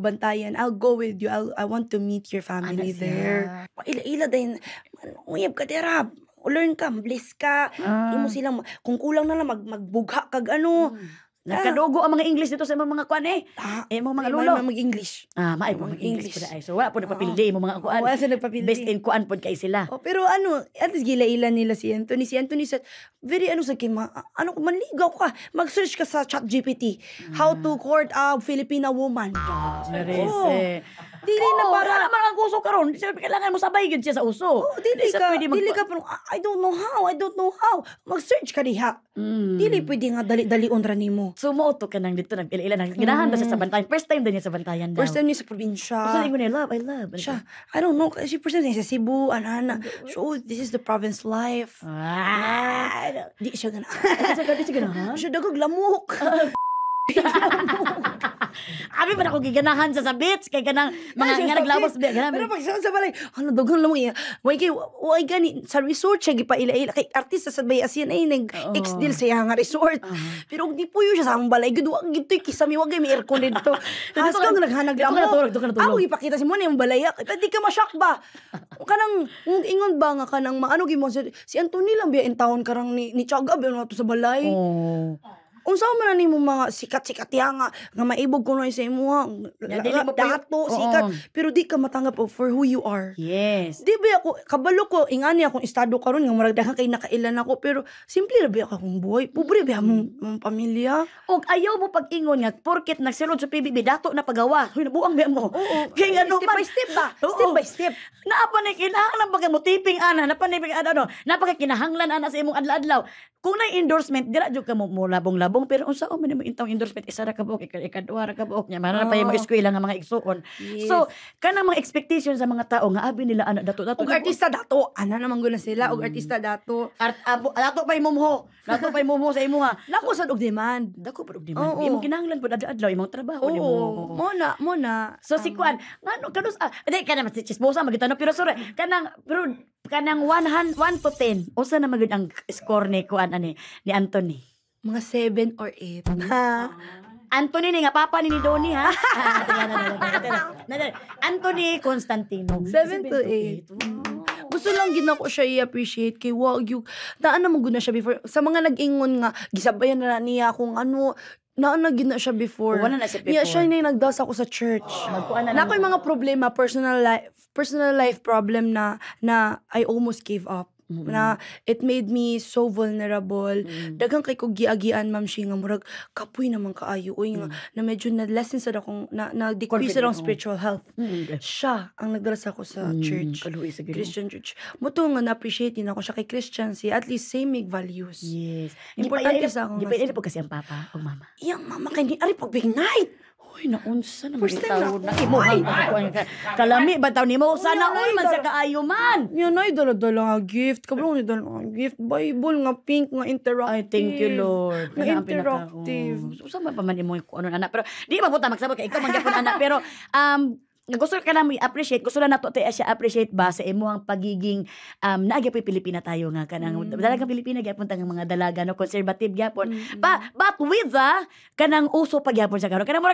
Bantayan. I'll go with you. I want to meet your family Ana siya. there. Ila-ila din. Uyab ka dira. Learn ka, bless ka. Imo silang kung kulang na lang magbugha kag ano. Nagkadugo ang mga English dito sa mga kuan eh. Mga lulo. Mag-English. Maay po mag-English pala ay. So wala po nagpapildi mo mga kuan. Wala sila nagpapildi. Best in kuan pod kay sila. Pero ano, at least gila-ila nila si Anthony. Si Anthony said, very sa ano ko, manligaw ka. Mag-search ka sa ChatGPT. How to court a Filipina woman. Marise. Dili na para. Wala naman ang uso karon. Kailangan mo sabay gyud siya sa uso. Dili Di siya ka, pwede dili ka pero I don't know how. Mag-search ka diha. Dili pwede nga dali-dalion ra nimo. So muuto ka nang dito nag-ila ginahan ba siya sa Bantayan? First time din niya sa Bantayan daw. First time niya sa probinsya. So ingon niya, I love. Siya, I don't know, kasi first time niya sa Cebu, ana. So, this is the province life. Di siya gana. Di siya ganahan? Siya dagag lamok. Abi pa na ako giganahan sa beach kay ganang mga nga naglawas ba ganang. Pero pag sa balay, ano dagang lamok iya. Way gani sa resort siya gipaila-ila kay artista sa Bay Asian ay nag ex deal sa nga resort. Pero di puyo siya sa among balay gid wa gid kisami wa gay may aircon dito. As kang naghanag lamok. Ako ipakita si mo ni yung balay. Di ka ma-shock ba? Kanang ingon ba nga kanang ano gi mo si Anthony lang biya in town karang ni Tiaga ba to sa balay. Unsa man na nimo mga sikat-sikat nga maibog ko na sa imo Dili mo pa dato sikat pero di ka matanggap for who you are. Yes. Di ba ako kabalo ko ingani akong estado karon nga murag daghan kay nakailan ako pero simple ra ba akong buhay. Pobre ba mong pamilya. Og ayaw mo pag-ingon nga porket nagsulod sa PBB dato na pagawa. Huy nabuang ba mo. Kay ano Step by step ba? Step by step. Naapa ni kinahanglan pag mo tiping ana, napanibig ano, napaka kinahanglan ana sa imong adlaw-adlaw. Kung na endorsement dira jud ka mo labong-labong pero unsa man mo intong endorsement isa ra ka buok ikaduha ra ka buok nya mara pa yung mga eskwela nga mga igsuon. So kanang mga expectation sa mga tao nga abi nila ana dato Og artista dato ana naman guna sila og artista dato. Dato pa imumho. Dato pa imumho sa imuha. Nako sad og demand. Dako pa og demand. Imong kinahanglan pud adlaw imong trabaho nimo. Mo na. So si Kuan, ngano kanus di ka naman si chismosa magitano pero sorry kanang 1 to 10 usa na magud ang score ni Kuan ani ni Anthony. Mga 7 or 8. Anthony ni nga papa ni Donnie ha. Anthony Constantino 7 to 8. Gusto lang gid nako siya i-appreciate kay wag yung daan naman gud na siya before sa mga nag-ingon nga gisabayan na niya kung ano gid na siya before. Wala na siya before. Yeah, siya na nagdas ako sa church. Na ko yung mga problema, personal life problem na I almost gave up. Na it made me so vulnerable. Daghang kay ko giagian ma'am siya nga murag kapoy naman kaayo oy nga na medyo na lesson sa akong na decrease sa spiritual health. Siya ang nagdala sa ako sa church. Christian church. Moto nga na-appreciate din ako siya kay Christian si at least same values. Yes. Importante sa akong Di pa po kasi ang papa o mama. Yang mama kay ni ari pag big night. Uy, naunsa na First time magitaw na na ako. imuhang kalami ba taw nimo sana Uy, all man ay, sa kaayo man. Yan ay dala-dala nga gift. Kabrong ni dala nga gift. Bible nga pink nga interactive. Ay, thank you, Lord. Nga Kana ang interactive. So, saan pa man imo yung ano anak pero di ba puta magsabot kay ikaw man gyapon anak pero gusto ka lang i-appreciate, gusto lang nato tayo siya appreciate ba sa imuhang pagiging naagyapoy Pilipina tayo nga kanang dalagang Pilipina gyapon tang mga dalaga no conservative gyapon. But with kanang uso pa gyapon sa karon. Kanang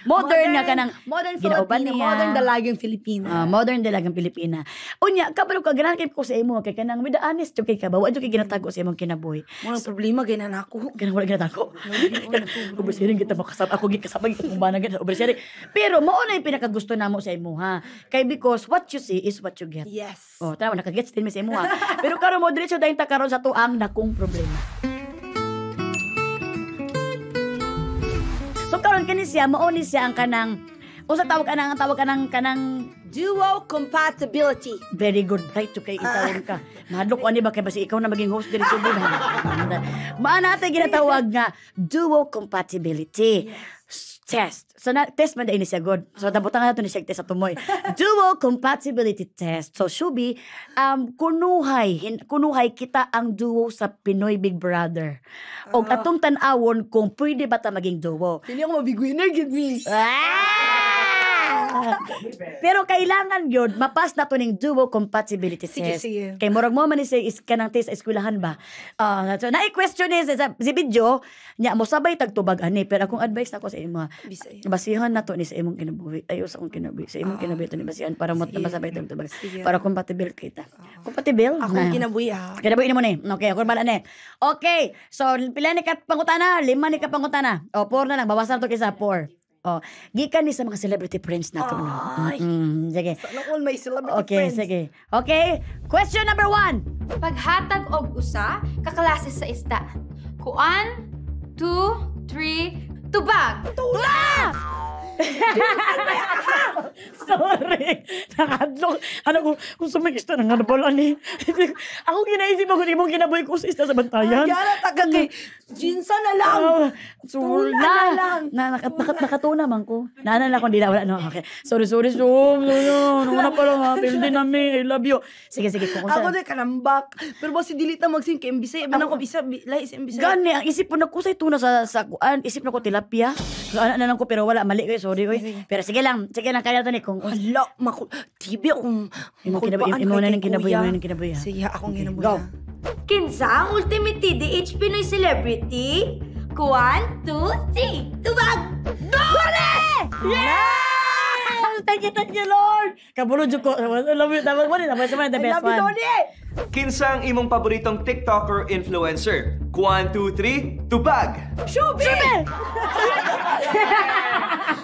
modern nga kanang Modern ginauban Filipina. niya. Modern dalagang Filipina. Modern dalagang Pilipina. Unya, kabalo ka ganahan kay ko sa imo kay kanang with the honest jud kay ka ba wa jud kay ginatago sa imong kinabuhi. Walang problema gina na ako. Ganang wala ginatago. Obersering kita makasab ako gikasabay kita mong banag obersering. Pero mao na yung pinakagusto namo sa imo ha. Kay because what you see is what you get. Yes. Oh, tama nakagets din mi sa imo ha. Pero karon mo diretso dayon ta karon sa tuang dakong problema. So karon kani siya mao ni siya ang kanang usa tawag kanang Duo compatibility. very good right to kay itawon ka. Madlok ani ba kay basi ikaw na maging host diri sa bulan. Maana tay ginatawag nga duo compatibility. Test. So na test man ini siya good. So dabutang nato ni siya test sa tumoy. Duo compatibility test. So Shubi, kunuhay kita ang duo sa Pinoy Big Brother. Og atong tan-awon kung pwede ba ta maging duo. Hindi ako mabig winner, give me. Pero kailangan yun, mapas na to ning duo compatibility Sige, test. sige. Kay murag mo man ni say is kanang test sa eskwelahan ba? So na-question is sa video, nya mo sabay tagtubag ani pero akong advice nako sa imo, Bisaya. basihan na to ni sa imong kinabuhi. Ayo sa akong kinabuhi. Sa imong kinabuhi to ni basihan para mo Sige. masabay tagtubag. Sige. Para compatible kita. Compatible? Akong kinabuhi ha. Kinabuhi ni mo ni. Okay, ako bala ni. Okay, so pila ni kat pangutana, 5 ni ka pangutana. O 4 na lang, bawasan to kaysa 4. Oh, gikan ni sa mga celebrity friends nato no. Ay. Sige. Sana all my celebrity Okay, friends. sige. Okay, question number 1. Paghatag og usa ka klase sa isda. Kuan, 2, 3, tubag. Tula! Sorry. Nakadlok. Ano kung sumigista na nga na pala ni. Ako ginaisip ako ni mong kinabuhi ko sa isda sa bantayan. Gyara taga kay Jinsa na lang. Tula na lang. Nakatuna man ko. Naanan lang kung di na wala. No, okay. Sorry. Ano na pala nga. Hindi namin. I love you. Sige. Kung Ako saan. na kanambak. Pero ba si Dilita magsing kay Bisaya. Ba ko bisa lahi sa Bisaya. Gani, ang isip po na ko sa tuna sa kuan. Isip na ko tilapia. Ano na lang ko pero wala. Mali ko. Sorry ko. Pero sige lang. Kaya to ni kung Hala, tibi akong Imo na ning kinabuhi. Sige, akong kinabuhi. Go. Kinsa ang ultimate TDH Pinoy celebrity? Kuan, 2, 3, tubag. Yes! Thank you, Lord! Kabulo dyan ko. Love you. Dapat mo rin. Dapat sa the best one. Kinsa ang imong paboritong TikTok or influencer? 1, 2, 3, tubag! Shubi!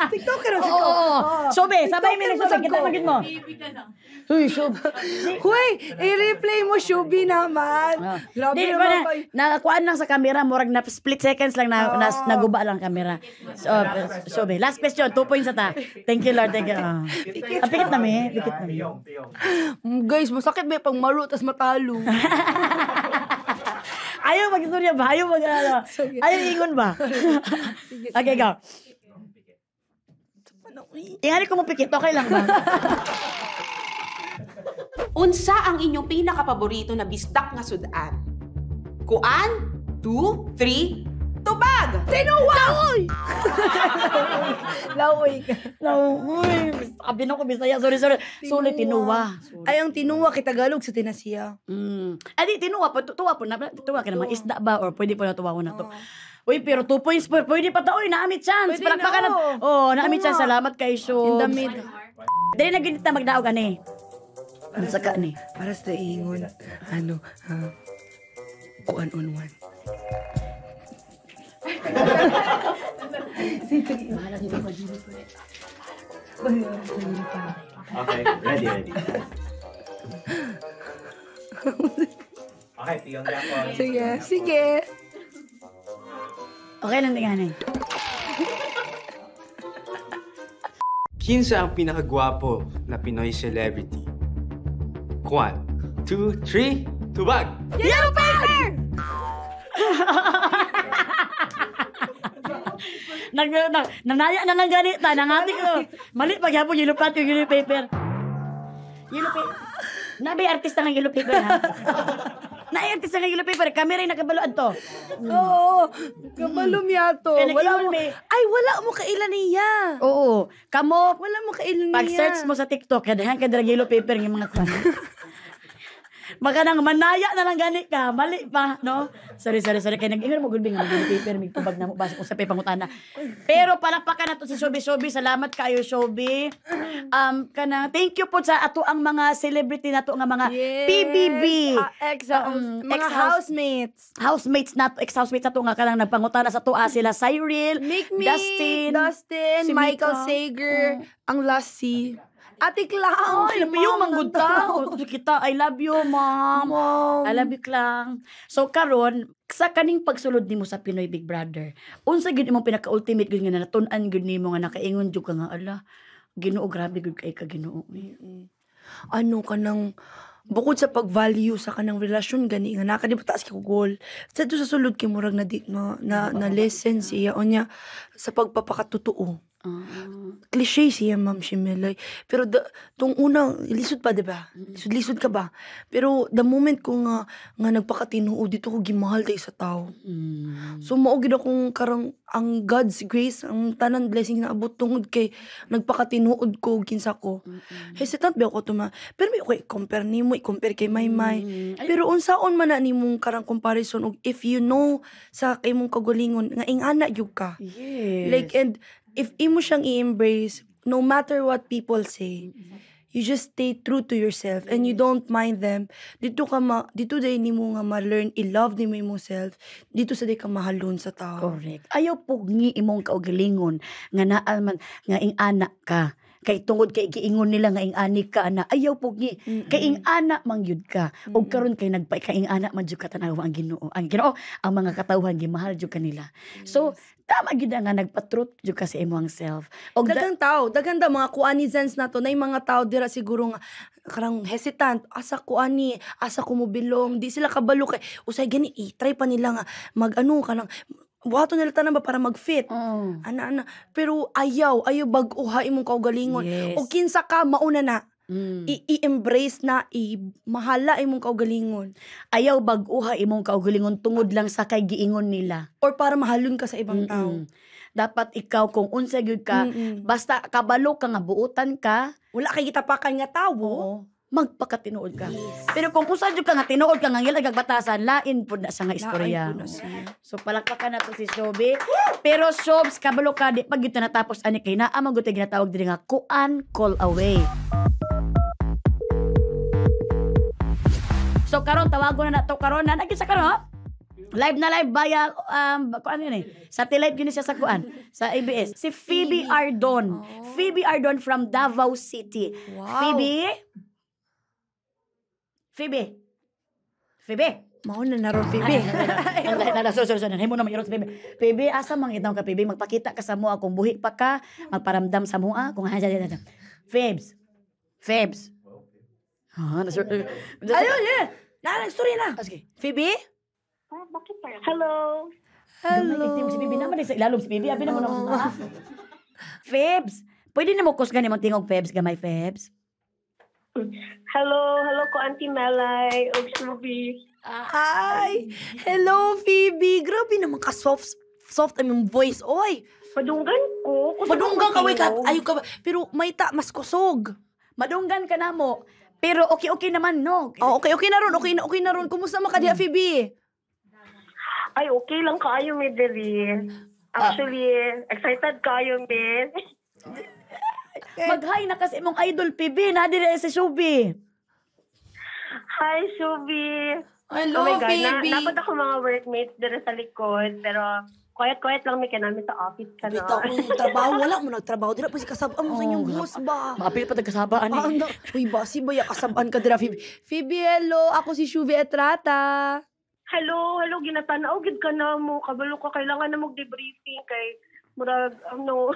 TikToker ang Oo. Shubi, sabay mo TikToker nagsusag. Kita ko. magin mo. Uy, Shub. Huy, i-replay mo Shubi naman. Grabe Di, naman ba kayo. nakakuan lang sa camera. Murag na split seconds lang naguba lang camera. So, Shubi. Last question. 2 points ata. Thank you, Lord. Thank you. Pikit na mi. Guys, masakit ba pang maro tas matalo? Ayaw mag-istorya ba? Ayaw ingon ba? Okay, go. Ingani ko mo pikit. Okay lang ba? Unsa ang inyong pinakapaborito na bisdak nga sudan? Kuan, 2, 3, tubag! Laoy ka. Uy, sabi na ko Bisaya. Sorry. Sulit, tinuwa. Ay, ang tinuwa kay Tagalog sa tinasiya. Adi, tinuwa po. Tuwa po. Tuwa ka naman. Isda ba? Or pwede po na tuwa ko na to. Uy, pero 2 points po. Pwede pa to. Uy, naamit chance. Pwede Palakpakan na, na. oh. Naamit chance. Salamat kay Show. In the mid. Dali na ganit na magdaog ani. Ano sa ka ni? Para sa ingon, kuan on one. Okay, ready. Okay, tiyong dako. Sige. Okay lang tingnan. Kinsa ang pinakagwapo na Pinoy celebrity? 1, 2, 3, tubag! Yellow Paper! Nanaya na lang ganita, nangati ko. Mali paghapon yellow pad yung yellow paper. Yellow paper. Nabi artista ng yellow paper ha. Na-artista ng yellow paper, kamera yung nakabaluan to. Oo, kabalom yato. Kaya Wala mo, nag-iwan may- ay, wala mo kailan niya. Oo. Kamo, Wala mo kailan niya. pag-search mo sa TikTok, kadahan ka dala yellow paper ng mga kwan. Maka nang manaya na lang gani ka, mali pa, no? Sorry. Kaya nag-ingat mo gulbing ang yellow paper, may tubag na mo, basa kung sa pangutana. Pero palakpakan na to si Shobi. Salamat kayo, Shobi. Thank you po sa ato ang mga celebrity na to, nga mga PBB. Mga housemates. Housemates na to, ex-housemates na to nga kanang nagpangutana sa to, sila Cyril, Make me, Dustin, si Michael Mika. Sager, ang lassie. Ate Clang. Ay, love you, manggunda. Kita, I love you, mom. Mom. I love you, Klang. So, karon sa kaning pagsulod nimo sa Pinoy Big Brother, unsa gid imong pinaka-ultimate gud nga natun-an gud nimo nga nakaingon jud ka nga, ala, Ginoo, grabe gud kay ka Ginoo. Ano ka nang bukod sa pag-value sa kanang relasyon gani nga nakadiputaas kay goal sa to sa sulod kay murag na lesson siya onya sa pagpapakatotoo. Cliche siya, Ma'am Shimelay. Pero tong unang, lisod pa, diba? Lisod ka ba? Pero the moment ko nga nagpakatinuod, dito ko gimahal tayo sa tao. So, maugid akong karang ang God's grace, ang tanan blessing na abot tungod kay nagpakatinuod ko, kinsa ko. Hesitant ba ako tuma? Pero may ako i-compare ni mo, i-compare kay Maymay. Pero unsaon man na ni mong karang comparison, og if you know sa kay mong kagalingon, nga ingana yun ka. Yes. Like, and if imo siyang i-embrace, no matter what people say, you just stay true to yourself and you don't mind them. Dito day nimo nga ma-learn i-love nimo imong self. Dito sa day ka mahalon sa tao. Correct. Ayaw pugni imong kaugalingon nga naa man nga ing anak ka. Kay tungod kay giingon nila nga ing ani ka na ayaw pugni. Kay ing anak man gyud ka. Og karon kay nagpay kay ing anak man jud ka tanaw ang Ginoo. Ang Ginoo ang mga katawhan gimahal jud kanila. So tama gyud nga nagpa-truth jud ka sa imong self. Og Daghang tao, daghang mga kuanizens na to, na mga tao dira siguro nga karang hesitant, asa kuani, asa ko mo bilong, di sila kabalo kay usay gani i-try pa nila nga mag-ano kanang wato nila tanan ba para mag-fit. Ana. Pero ayaw bag-uha imong kaugalingon. Yes. O kinsa ka mauna na. I-embrace na, mahala imong kaugalingon. ayaw bag-uha imong kaugalingon tungod lang sa kay giingon nila. Or para mahalon ka sa ibang tao. Dapat ikaw kung unsa gyud ka, basta kabalo ka nga buutan ka, Wala kay gitapakan nga tawo. oo, magpakatinuod ka. Pero kung usa jud ka nga tinuod ka nga ngilay kag batasan, lain pud na sa nga istorya. Lain pud na siya. So palakpakan na to si Shobi. Pero Shobs, kabalo ka di pag gyud ta natapos ani kay naa man gyud tay ginatawag diri nga kuan call away. So karon tawagon na nato karon na sa karon ha? Live na live via kuan yun satellite yun siya sa kuan sa ABS. Si Phoebe Ardon. Phoebe Ardon from Davao City. Wow. Phoebe. Mao na naron, Phoebe. Sorry. Himo na mayroon si Phoebe. Phoebe, asa mang itaw ka Phoebe? Magpakita ka sa mua kung buhi pa ka, magparamdam sa mua kung Phoebes. Ayun, yeah. Story na. Sige. Phoebe? Hello. Si Phoebe naman sa ilalom si Phoebe. Abi na mo na. Phoebes. Pwede na mo kusgan ni mong tingog Phoebes, gamay Phoebes. Hello ko Auntie Melay og Shubi. Hi! Hello, Phoebe! Grabe naman ka soft ang voice. Oy! Padunggan ko. Madunggang ka, ayaw ka ba? Pero may mas kusog. Madunggan ka na mo. Pero okay naman, no? Oh, okay na ron. Okay na ron. Kumusta man ka diha, Phoebe? Ay, okay lang kaayo mi diri. Actually, excited kaayo mi. Mag-hi na kasi mong idol, Phoebe. Nadiri sa Shubi. Hi, Shubi. Hello, Oh my God, Phoebe. napad ako mga workmates diri sa likod, pero quiet lang may namin sa office ka Bita no. ko trabaho. Wala mo nagtrabaho. Dira pa si kasabaan mo sa inyong boss ba? Makapil pa tagkasabaan eh. Uy, basi ba ya kasabaan ka dira, Phoebe? Phoebe, hello. Ako si Shuvi Etrata. Hello, ginatanaw gid ka na mo. Kabalo ka kailangan na mo debriefing kay murag ano.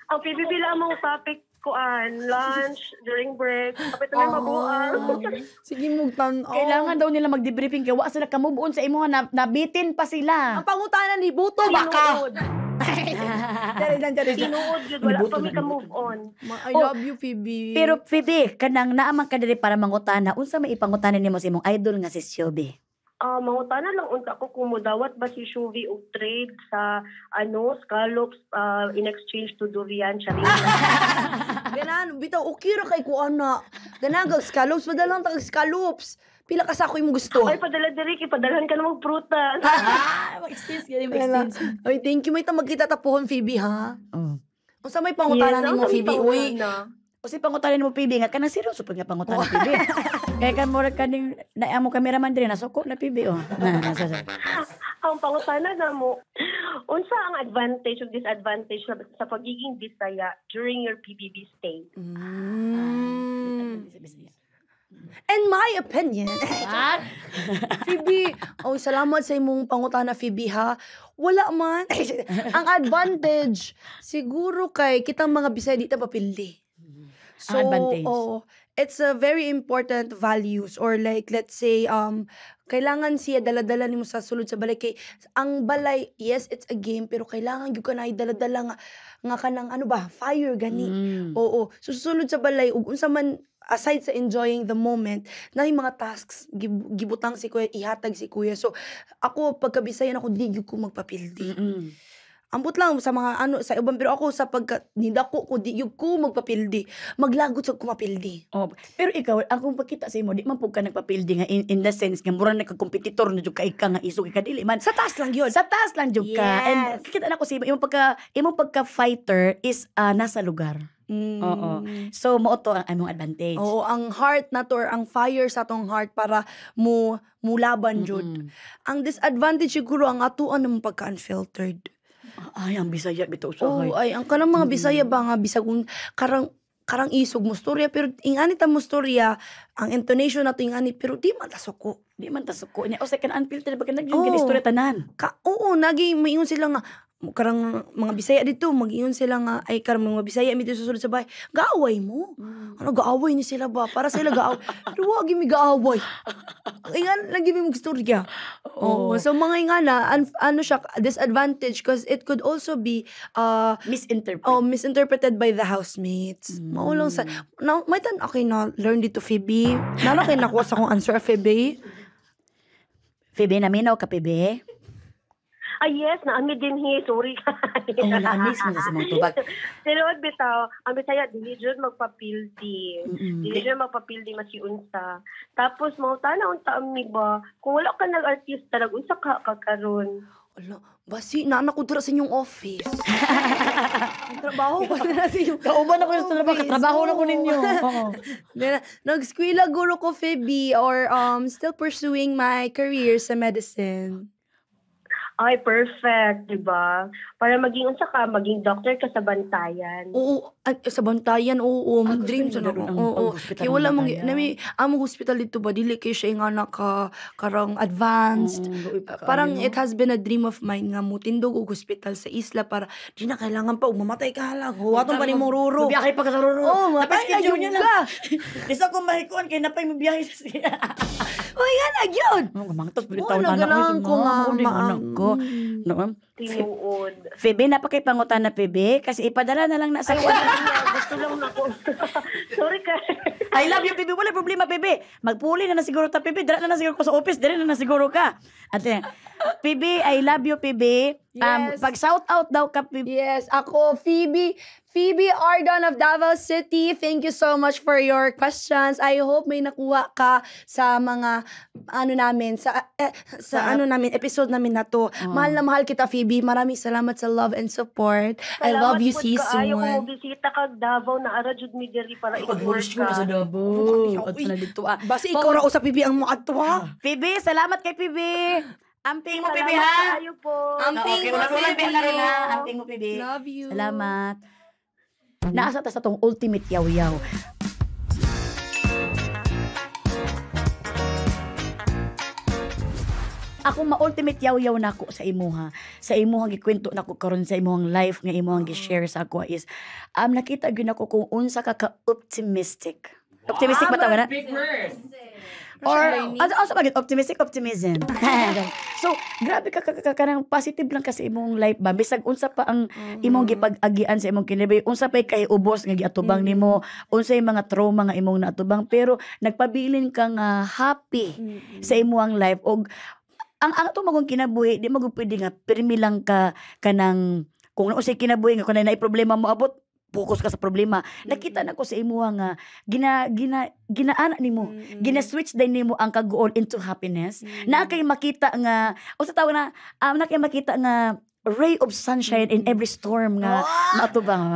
Ang PBB lang mong topic kuan, lunch, during break. Kapit na mabuang. Sige, mugtan. Kailangan daw nila mag-debriefing kaya wa sila kamubuon sa imo na nabitin pa sila. Ang pangutanan ni Buto, baka. Dari. Tinuod yun, wala pa may ka-move on. I love you, Phoebe. Pero Phoebe, kanang naamang ka diri para mangutana, unsa may ipangutanan nimo sa imong idol nga si Shelby? Mangutana lang unta ko kung mudawat ba si Shuvi og trade sa scallops in exchange to durian charina. Ganan, bitaw, okay ra kay ko, ana. Ganan, scallops, madalang tag scallops. Pila ka sa ako yung gusto. Ay, padala diri, padalahan ka na mag-prutas. Mag-exchange gani, mag-exchange. Ay, thank you. May magkita tapuhon, Phoebe, ha? Oh. Unsa may pangutanan nimo, Phoebe? Uy, Kasi pangutanan mo Phoebe nga kanang seryoso pag nga pangutanan Phoebe. Kaya kan mo kaning naamo cameraman diri nasuko na Phoebe oh. Ang pangutana na mo, unsa ang advantage o disadvantage sa pagiging Bisaya during your PBB stay? in my opinion, Phoebe, salamat sa imong pangutana, Phoebe, ha? Wala man. Ang advantage, siguro kay kitang mga Bisaya di ta papildi. So, advantage. It's a very important values or like let's say kailangan siya dala-dala nimo sa sulod sa balay kay ang balay, yes, it's a game pero kailangan gyud ka na dala-dala nga kanang fire gani. Oo. So sulod sa balay ug unsa man aside sa enjoying the moment, na yung mga tasks gibutang si kuya, ihatag si kuya. So ako pagka Bisayan ako di gyud ko magpapildi. Ambot lang sa mga sa iban pero ako sa nidako ko di yung ko magpapildi maglagot sa kumapildi. Pero ikaw akong pagkita sa imo di man pug ka nagpapildi nga in the sense nga mura nagka-kompetitor na jud ka ika nga isog ka dili man Sa taas lang yun. sa taas lang jud ka. And Yes. kita na ko sa imong pagka fighter is nasa lugar. Oo. So mo to ang among advantage. Oo, ang heart na to or ang fire sa tong heart para mulaban jud. Ang disadvantage siguro ang atuan ng pagka-unfiltered. Ay, ang Bisaya bitaw sa Oh, ay ang kanang mga Bisaya ba nga bisagun karang isog mo storya pero ingani ta mo storya ang intonation nato ingani pero di man ta suko. Di man ta suko niya. O second unfiltered ba ka nagyong istorya tanan. Oo, nagi maingon sila nga karang mga Bisaya dito mag-ingon sila nga ay karang mga Bisaya mi dito susunod sa bahay gaaway mo. Ano gaaway ni sila ba para sila gaaway pero wag mi gaaway. Ingan lagi mi magstorya. Oh, so mga ingana siya disadvantage because it could also be misinterpreted by the housemates. Maulong sa now may tan okay na learn dito Phoebe. Nalo kay nakuha sa kong answer Phoebe. Phoebe, naminaw ka, Phoebe? Yes, naami din sorry. Naamis mo sa mong tubag. Pero bitaw, ang Bisaya dili jud magpapildi. Dili jud magpapildi masiunsa. Tapos mautana unta ami ba, kung wala ka nag-artista unsa ka karon? Ala, basi naanak ko dira sa inyong office. Trabaho ko na sa inyong Kauban ako sa trabaho na ko ninyo. Oo. Nag-skwela guro ko Phoebe or still pursuing my career sa medicine. Ay, perfect, diba? Para maging unsa ka, maging doctor ka sa bantayan. Oo, sa bantayan, oo, mag-dream sa gusto niyo nako. ang Oo, hospital kaya ng wala mang, Bantayan. among hospital dito ba, dili kayo siya nga karang advanced. Parang it has been a dream of mine nga mutindog og hospital sa isla para di na kailangan pa ug mamatay ka lang. Huwatong pa ni mong ruro. Mabiyahe pa ka sa ruro. Oo, matay na yun ka. Isa ko mahikuan kay napay mabiyahe sa siya. Uy, nga na yun. Mangtos bilit Oo, taon anak nagalaan ko nga, anak ko. No, ma'am. Tinuod. Phoebe, napakaipangutan na Phoebe kasi ipadala na lang na sa Gusto lang ako. Sorry ka. I love you, Phoebe. Wala problema, Phoebe. Magpuli na siguro ta, Phoebe. Dira na siguro ko sa office. Dira na siguro ka. At Phoebe, I love you, Phoebe. Yes. Pag shout out daw ka, Phoebe. Yes, ako, Phoebe Ardon of Davao City. Thank you so much for your questions. I hope may nakuha ka sa mga episode namin na to. Mahal na mahal kita, Phoebe. Maraming salamat sa love and support. I love you, season Ayaw ko 1. mo bisita kag Davao na ara jud mi diri para i-work ko na sa ka. Davao. At na dito Basi ikaw ra sa Phoebe ang mga atwa. Phoebe, salamat kay Phoebe. Amping mo, Phoebe, ha? Ayaw po. Amping Okay, mo, wala problema, Phoebe. na rin, ha? Amping mo, Phoebe. Love you. Salamat. Naasa ta sa tong ultimate yaw-yaw. Ako ma-ultimate yaw-yaw nako sa imuha. Sa imuhang gikwento nako karon sa imuhang life nga imuhang gi-share sa ako is nakita gyud nako kung unsa ka ka-optimistic. Optimistic ba tawag na? Big words. Or, also bagay, optimistic optimism. So, grabe ka kanang positive lang kasi imong life ba. Bisag unsa pa ang imong gipag-agian sa imong kinabuhi, unsa pa kay ubos nga giatubang nimo, unsay mga trauma nga imong natubang, pero nagpabilin ka nga happy sa imong life. Og ang ato magong kinabuhi, di mo pwede nga pirmi lang ka kanang kung unsay kinabuhi nga kun nay problema mo abot, focus ka sa problema. Nakita na ko sa imo nga ginaana nimo, gina-switch din nimo ang kaguol into happiness. Na kay makita nga o sa tawo na na kay makita nga ray of sunshine in every storm nga matubang.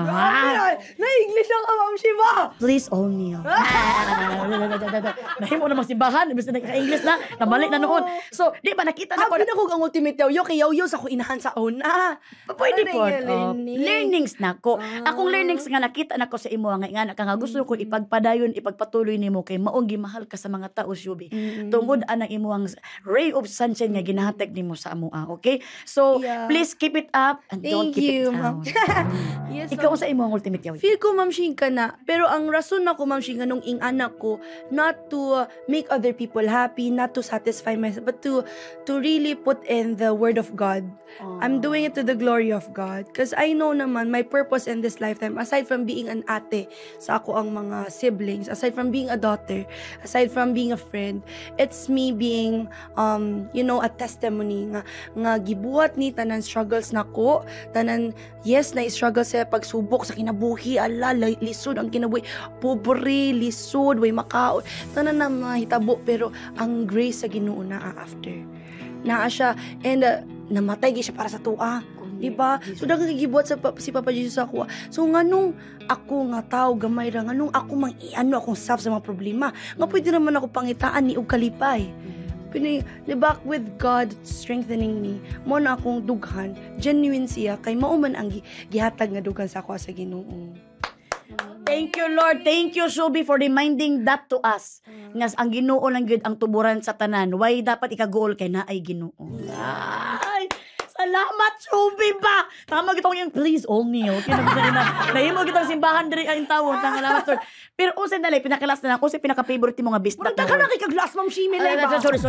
Na-English ang Ma'am Shiva. Please all kneel. Nahimo na magsimbahan, basta nagka-English na, namali na noon. So, di ba nakita na ko Happy na ko ang ultimate yaw-yaw, kay yaw-yaw sa ko inahan sa una. pwede Ano po. na yung Learnings na ko. Akong learnings nga nakita na ko sa imo nga nga gusto ko ipagpadayon, ipagpatuloy nimo kay maong gimahal ka sa mga tao, Shubi. Tungod anang imong ray of sunshine nga ginahatag nimo sa amoa, okay? So, Yeah. please keep it up and don't Thank keep you, it Ma'am. down. Yes, Ikaw sa imo ang ultimate yaw. Feel ko, Ma'am Shing, ka na. Pero ang rason ako, Ma'am Shing, nung ing anak ko, not to make other people happy, not to satisfy myself, but to really put in the word of God. I'm doing it to the glory of God. Because I know naman, my purpose in this lifetime, aside from being an ate sa ako ang mga siblings, aside from being a daughter, aside from being a friend, it's me being, a testimony nga gibuhat ni tanan struggles nako, tanan, yes, na-struggle sa pagsubok sa kinabuhi, lisod ang kinabuhi, pobre, lisod, way makaon, tanan na mahitabo, pero ang grace sa Ginoo na after. Naa siya, and namatay siya para sa tua. Diba? So, dagang gigibuhat si Papa Jesus ako. So, nganong ako nga tao, gamay ra, nganong ako akong self sa mga problema. Nga pwede naman ako pangitaan ni og kalipay. Diba, with God strengthening me, mo na akong dughan, genuine siya, kay mauman ang gihatag nga dughan sa ako sa Ginoo. Thank you, Lord. Thank you, Shubi, for reminding that to us. Nga ang Ginoo lang gyud ang tuburan sa tanan. Why dapat ikagool kay naay Ginoo. Ay, salamat, Shubi ba? Tama gitong yung please all kneel. Nahimo gitong simbahan diri ang tawon. Salamat, Lord. Pero usay dali pinakalas na lang. Usay pinaka-favorite mo nga bisdak. Punta ka na kay kaglas, Ma'am Shimel. Sorry.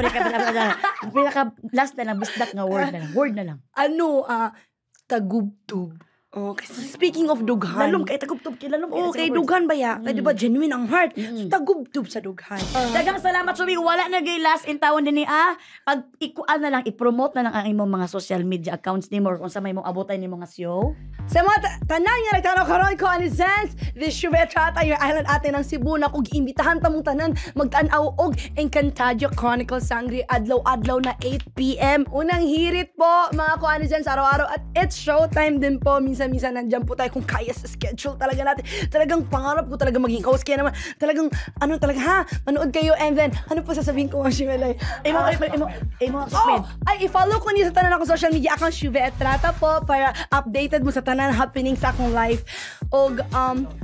Pinaka-last na lang, bisdak nga word na lang. Word na lang. Tagubtub. Oh, kasi speaking of dughan. Lalom kay tagubtub kay lalom. Okay, dughan ba ya? Kaya diba genuine ang heart? So, tagubtub sa dughan. Dagang salamat, Shubi. Wala na gay last in tawon din ni pag ikuan na lang, i-promote na lang ang imong mga social media accounts nimo or kung sa may mong abutan nimo nga show. Sa mga tanan nga nagtanaw karon ko ani Sense, this Shubeta tayo island atin ng Cebu na kung giimbitahan ta mong tanan magtan-aw og Encantadia Chronicles Sangre adlaw-adlaw na 8 PM. Unang hirit po mga Kuanizens araw-araw at it's showtime din po. Minsan nandiyan po tayo kung kaya sa schedule talaga natin. Talagang pangarap ko talaga maging host kaya naman talagang manood kayo and then ano po sasabihin ko ang Shimelay? I-follow ko niyo sa tanan akong social media account Shuvetrata po para updated mo sa tanan happening sa akong life. Og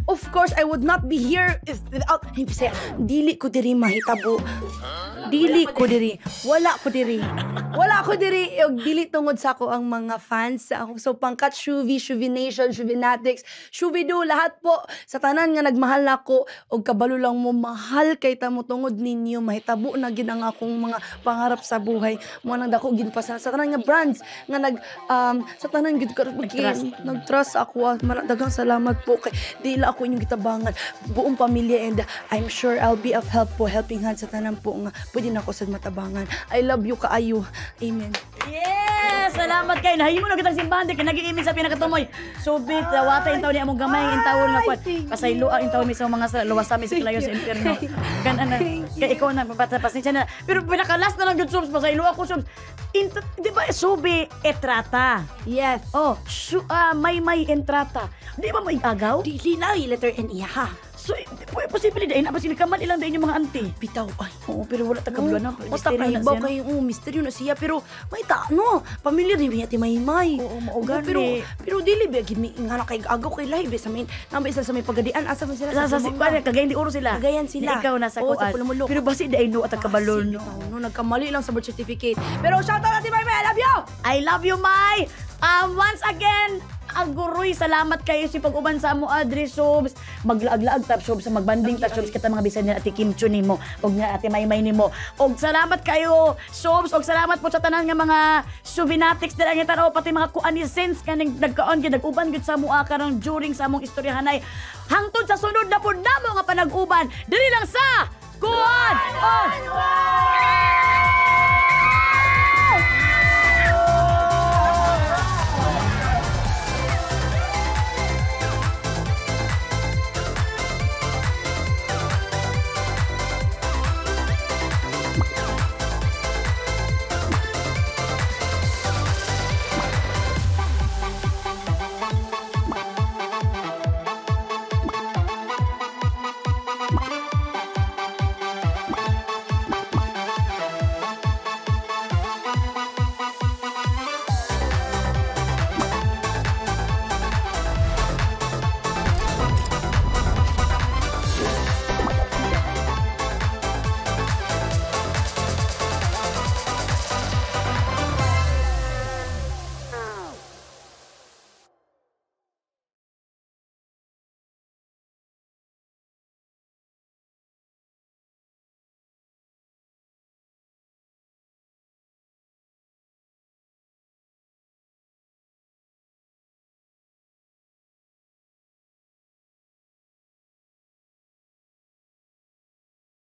of course I would not be here without dili ko diri mahitabo. Wala ko diri og dili tungod sa ako ang mga fans sa ako. So pangkat Shuvination, Shuvinatics, Shuvido, lahat po sa tanan nga nagmahal nako og kabalo lang mo mahal kay tamo tungod ninyo mahitabo na gid ang akong mga pangarap sa buhay. Mo nang dako gid pa sa tanan nga brands nga sa tanan gid ko nag-trust ako. Daghang salamat po kay dila ako inyong gitabangan buong pamilya and I'm sure I'll be of help po, helping hand sa tanan po nga pwede na ako sa matabangan. I love you kaayo. Amen. Yes! Salamat kayo. Nahimo na kitang simbahan. Kaya nag-iimin sa pinakatumoy. Subit, lawata yung taon ni among gamay. Yung taon nga po. Pasayloa yung taon mi sa mga luwasami sa klayo sa impyerno. Ganan na. Kaya ikaw na, pasensya na. Pero pinakalas na lang yung subs. Pasayloa ko subs. Di ba, Subi, etrata? Yes. Oh, may entrata. Di ba may agaw? Dili na, letter N iya. So, posible dahil na ba sinikaman ilang dahil yung mga auntie? Bitaw, ay. Oo, pero wala tagabluan na. Basta kaibaw kayo, misteryo na siya, pero may pamilya rin niya ti Maymay. Oo, maugan pero dili ba, nga na kay agaw kay live, sa may, nambay sila sa may pagadian, asa man sila sa Cagayan de Oro sila. Cagayan sila. Ikaw nasa Oo, kuan. sa Pulumulok. Pero basi dahil no at kabalon. No, nagkamali lang sa birth certificate. Pero shout out natin, Maymay, I love you! I love you, Mai! Once again, aguroy, salamat kayo si pag-uban sa mo Adri Sobs. Maglaag-laag tap Sobs, magbanding tap Sobs kita mga bisan ni Ate Kim Chu nimo, og nga Ate Maymay nimo. Og salamat kayo Sobs, og salamat po sa tanan nga mga souvenatics dira nga tanaw pati mga kuanisens kaning nagkaon gyud nag-uban gyud sa mua karong during sa among istoryahanay. Hangtod sa sunod na pud namo nga panag-uban diri lang sa Kuan on!